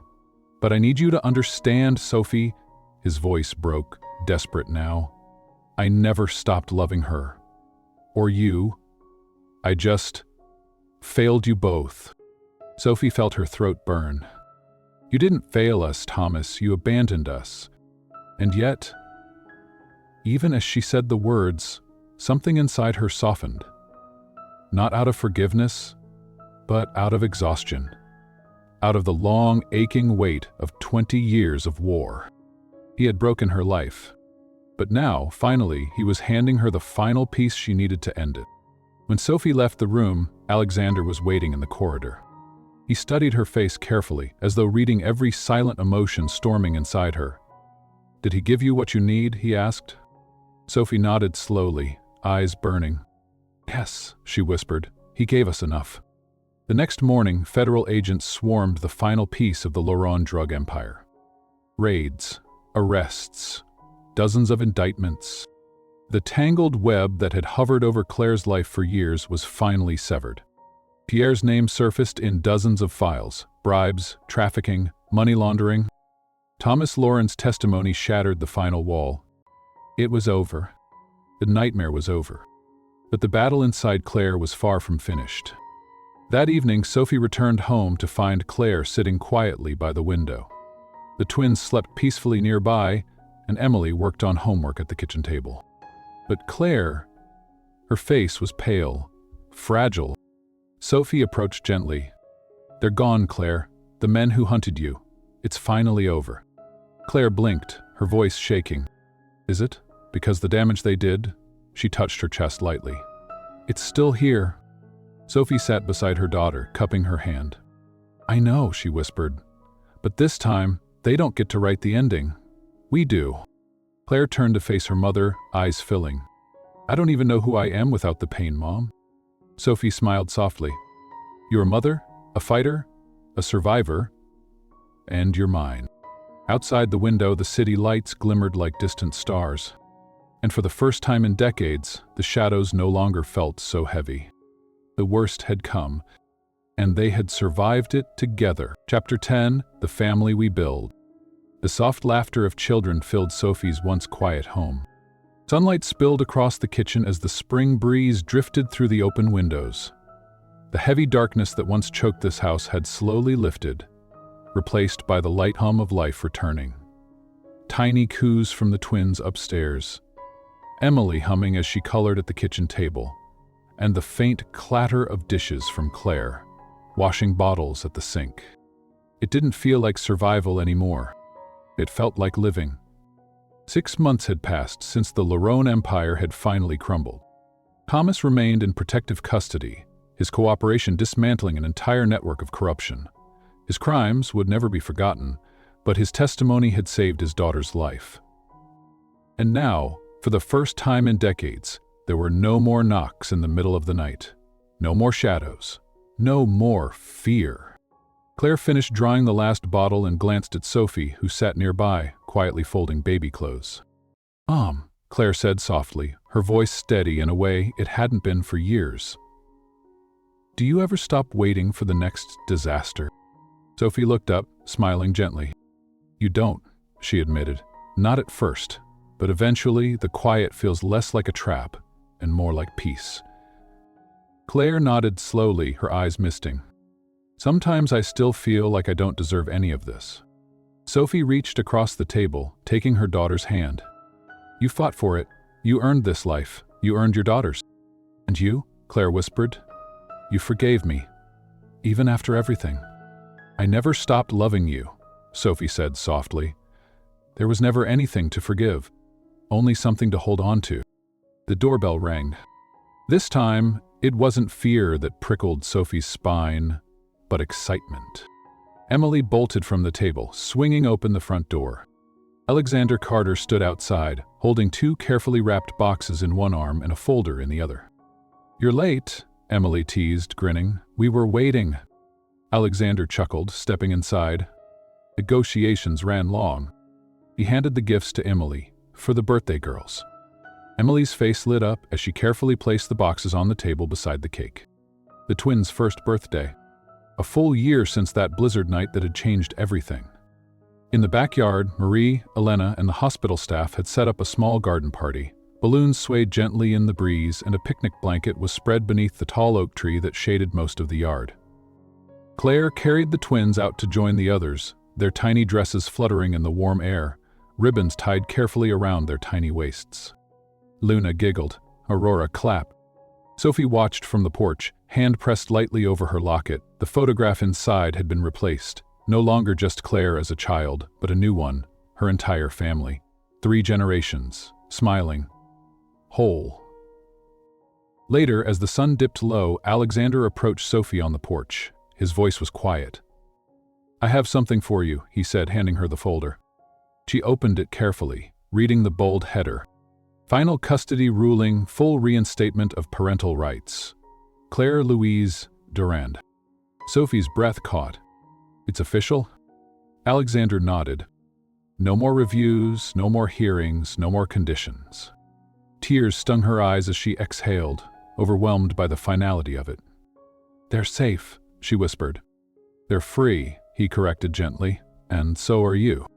S1: But I need you to understand, Sophie. His voice broke, desperate now. I never stopped loving her. Or you. I just failed you both. Sophie felt her throat burn. You didn't fail us, Thomas. You abandoned us. And yet, even as she said the words, something inside her softened. Not out of forgiveness, but out of exhaustion. Out of the long, aching weight of 20 years of war. He had broken her life. But now, finally, he was handing her the final piece she needed to end it. When Sophie left the room, Alexander was waiting in the corridor. He studied her face carefully, as though reading every silent emotion storming inside her. Did he give you what you need? He asked. Sophie nodded slowly, eyes burning. Yes, she whispered. He gave us enough. The next morning, federal agents swarmed the final piece of the Lauron drug empire. Raids, arrests, dozens of indictments. The tangled web that had hovered over Claire's life for years was finally severed. Pierre's name surfaced in dozens of files: bribes, trafficking, money laundering. Thomas Lauren's testimony shattered the final wall. It was over. The nightmare was over. But the battle inside Claire was far from finished. That evening, Sophie returned home to find Claire sitting quietly by the window. The twins slept peacefully nearby, and Emily worked on homework at the kitchen table. But Claire, her face was pale, fragile. Sophie approached gently. They're gone, Claire. The men who hunted you. It's finally over. Claire blinked, her voice shaking. Is it? Because the damage they did? She touched her chest lightly. It's still here. Sophie sat beside her daughter, cupping her hand. I know, she whispered. But this time, they don't get to write the ending. We do. Claire turned to face her mother, eyes filling. I don't even know who I am without the pain, Mom. Sophie smiled softly. You're a mother, a fighter, a survivor, and you're mine. Outside the window, the city lights glimmered like distant stars. And for the first time in decades, the shadows no longer felt so heavy. The worst had come, and they had survived it together. Chapter 10, The Family We Build. The soft laughter of children filled Sophie's once quiet home. Sunlight spilled across the kitchen as the spring breeze drifted through the open windows. The heavy darkness that once choked this house had slowly lifted, replaced by the light hum of life returning. Tiny coos from the twins upstairs, Emily humming as she colored at the kitchen table, and the faint clatter of dishes from Claire, washing bottles at the sink. It didn't feel like survival anymore. It felt like living. 6 months had passed since the Lerone Empire had finally crumbled. Thomas remained in protective custody, his cooperation dismantling an entire network of corruption. His crimes would never be forgotten, but his testimony had saved his daughter's life. And now, for the first time in decades, there were no more knocks in the middle of the night. No more shadows. No more fear. Claire finished drying the last bottle and glanced at Sophie, who sat nearby, quietly folding baby clothes. Claire said softly, her voice steady in a way it hadn't been for years. Do you ever stop waiting for the next disaster? Sophie looked up, smiling gently. You don't, she admitted. Not at first, but eventually the quiet feels less like a trap and more like peace. Claire nodded slowly, her eyes misting. Sometimes I still feel like I don't deserve any of this. Sophie reached across the table, taking her daughter's hand. You fought for it. You earned this life. You earned your daughter's. And you, Claire whispered, you forgave me, even after everything. I never stopped loving you, Sophie said softly. There was never anything to forgive, only something to hold on to. The doorbell rang. This time, it wasn't fear that prickled Sophie's spine, but excitement. Emily bolted from the table, swinging open the front door. Alexander Carter stood outside, holding 2 carefully wrapped boxes in one arm and a folder in the other. You're late, Emily teased, grinning. We were waiting. Alexander chuckled, stepping inside. Negotiations ran long. He handed the gifts to Emily, for the birthday girls. Emily's face lit up as she carefully placed the boxes on the table beside the cake. The twins' first birthday. A full year since that blizzard night that had changed everything. In the backyard, Marie, Elena, and the hospital staff had set up a small garden party. Balloons swayed gently in the breeze, and a picnic blanket was spread beneath the tall oak tree that shaded most of the yard. Claire carried the twins out to join the others, their tiny dresses fluttering in the warm air, ribbons tied carefully around their tiny waists. Luna giggled. Aurora clapped. Sophie watched from the porch, hand pressed lightly over her locket. The photograph inside had been replaced. No longer just Claire as a child, but a new one, her entire family. 3 generations, smiling, whole. Later, as the sun dipped low, Alexander approached Sophie on the porch. His voice was quiet. I have something for you, he said, handing her the folder. She opened it carefully, reading the bold header. Final custody ruling, full reinstatement of parental rights. Claire Louise Durand. Sophie's breath caught. It's official? Alexander nodded. No more reviews, no more hearings, no more conditions. Tears stung her eyes as she exhaled, overwhelmed by the finality of it. They're safe, she whispered. They're free, he corrected gently, and so are you.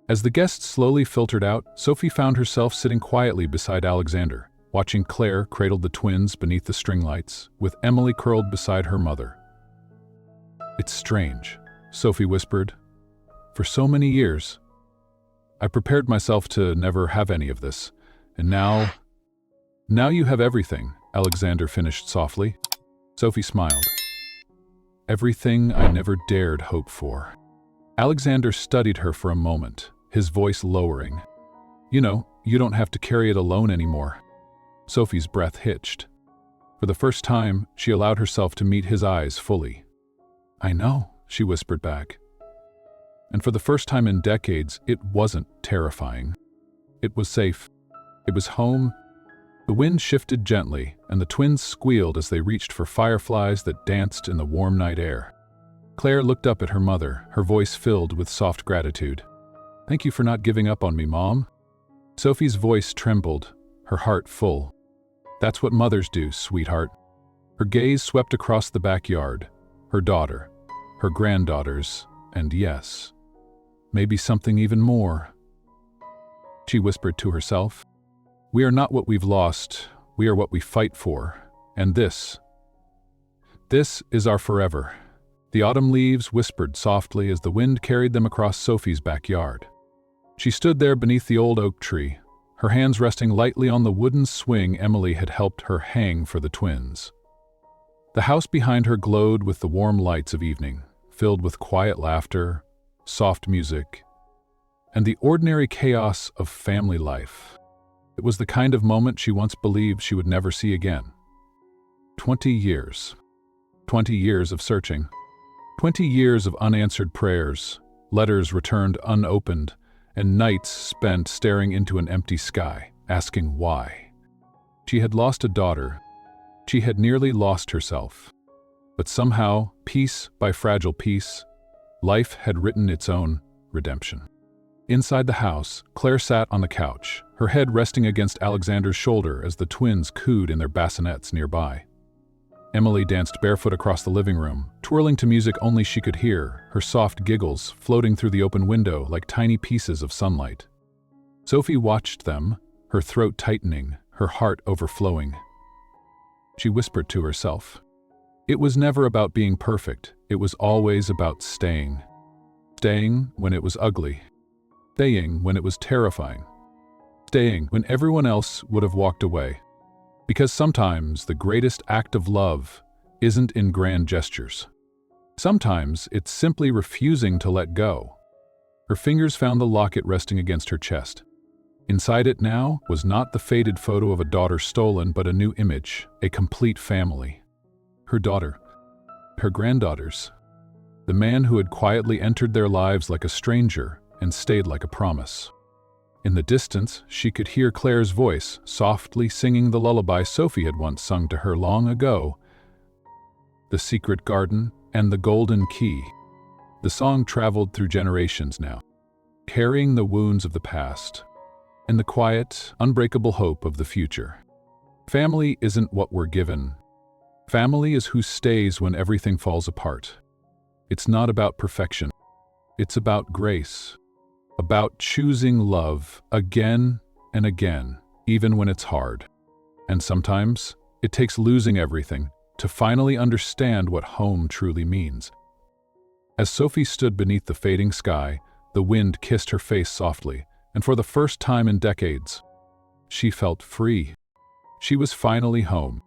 S1: As the guests slowly filtered out, Sophie found herself sitting quietly beside Alexander, watching Claire cradle the twins beneath the string lights, with Emily curled beside her mother. It's strange, Sophie whispered. For so many years, I prepared myself to never have any of this, and now you have everything, Alexander finished softly. Sophie smiled. Everything I never dared hope for. Alexander studied her for a moment, his voice lowering. You know, you don't have to carry it alone anymore. Sophie's breath hitched. For the first time, she allowed herself to meet his eyes fully. I know, she whispered back. And for the first time in decades, it wasn't terrifying. It was safe. It was home. The wind shifted gently, and the twins squealed as they reached for fireflies that danced in the warm night air. Claire looked up at her mother, her voice filled with soft gratitude. Thank you for not giving up on me, Mom. Sophie's voice trembled, her heart full. That's what mothers do, sweetheart. Her gaze swept across the backyard, her daughter, her granddaughters, and yes, maybe something even more. She whispered to herself. We are not what we've lost, we are what we fight for, and this is our forever. The autumn leaves whispered softly as the wind carried them across Sophie's backyard. She stood there beneath the old oak tree, her hands resting lightly on the wooden swing Emily had helped her hang for the twins. The house behind her glowed with the warm lights of evening, filled with quiet laughter, soft music, and the ordinary chaos of family life. It was the kind of moment she once believed she would never see again. 20 years. 20 years of searching. 20 years of unanswered prayers, letters returned unopened, and nights spent staring into an empty sky, asking why. She had lost a daughter. She had nearly lost herself. But somehow, piece by fragile piece, life had written its own redemption. Inside the house, Claire sat on the couch, her head resting against Alexander's shoulder as the twins cooed in their bassinets nearby. Emily danced barefoot across the living room, twirling to music only she could hear, her soft giggles floating through the open window like tiny pieces of sunlight. Sophie watched them, her throat tightening, her heart overflowing. She whispered to herself. It was never about being perfect, it was always about staying. Staying when it was ugly. Staying when it was terrifying. Staying when everyone else would have walked away. Because sometimes the greatest act of love isn't in grand gestures. Sometimes it's simply refusing to let go. Her fingers found the locket resting against her chest. Inside it now was not the faded photo of a daughter stolen, but a new image, a complete family. Her daughter, her granddaughters, the man who had quietly entered their lives like a stranger and stayed like a promise. In the distance, she could hear Claire's voice, softly singing the lullaby Sophie had once sung to her long ago, The Secret Garden and the Golden Key. The song traveled through generations now, carrying the wounds of the past and the quiet, unbreakable hope of the future. Family isn't what we're given. Family is who stays when everything falls apart. It's not about perfection. It's about grace. About choosing love again and again, even when it's hard. And sometimes, it takes losing everything to finally understand what home truly means. As Sophie stood beneath the fading sky, the wind kissed her face softly, and for the first time in decades, she felt free. She was finally home.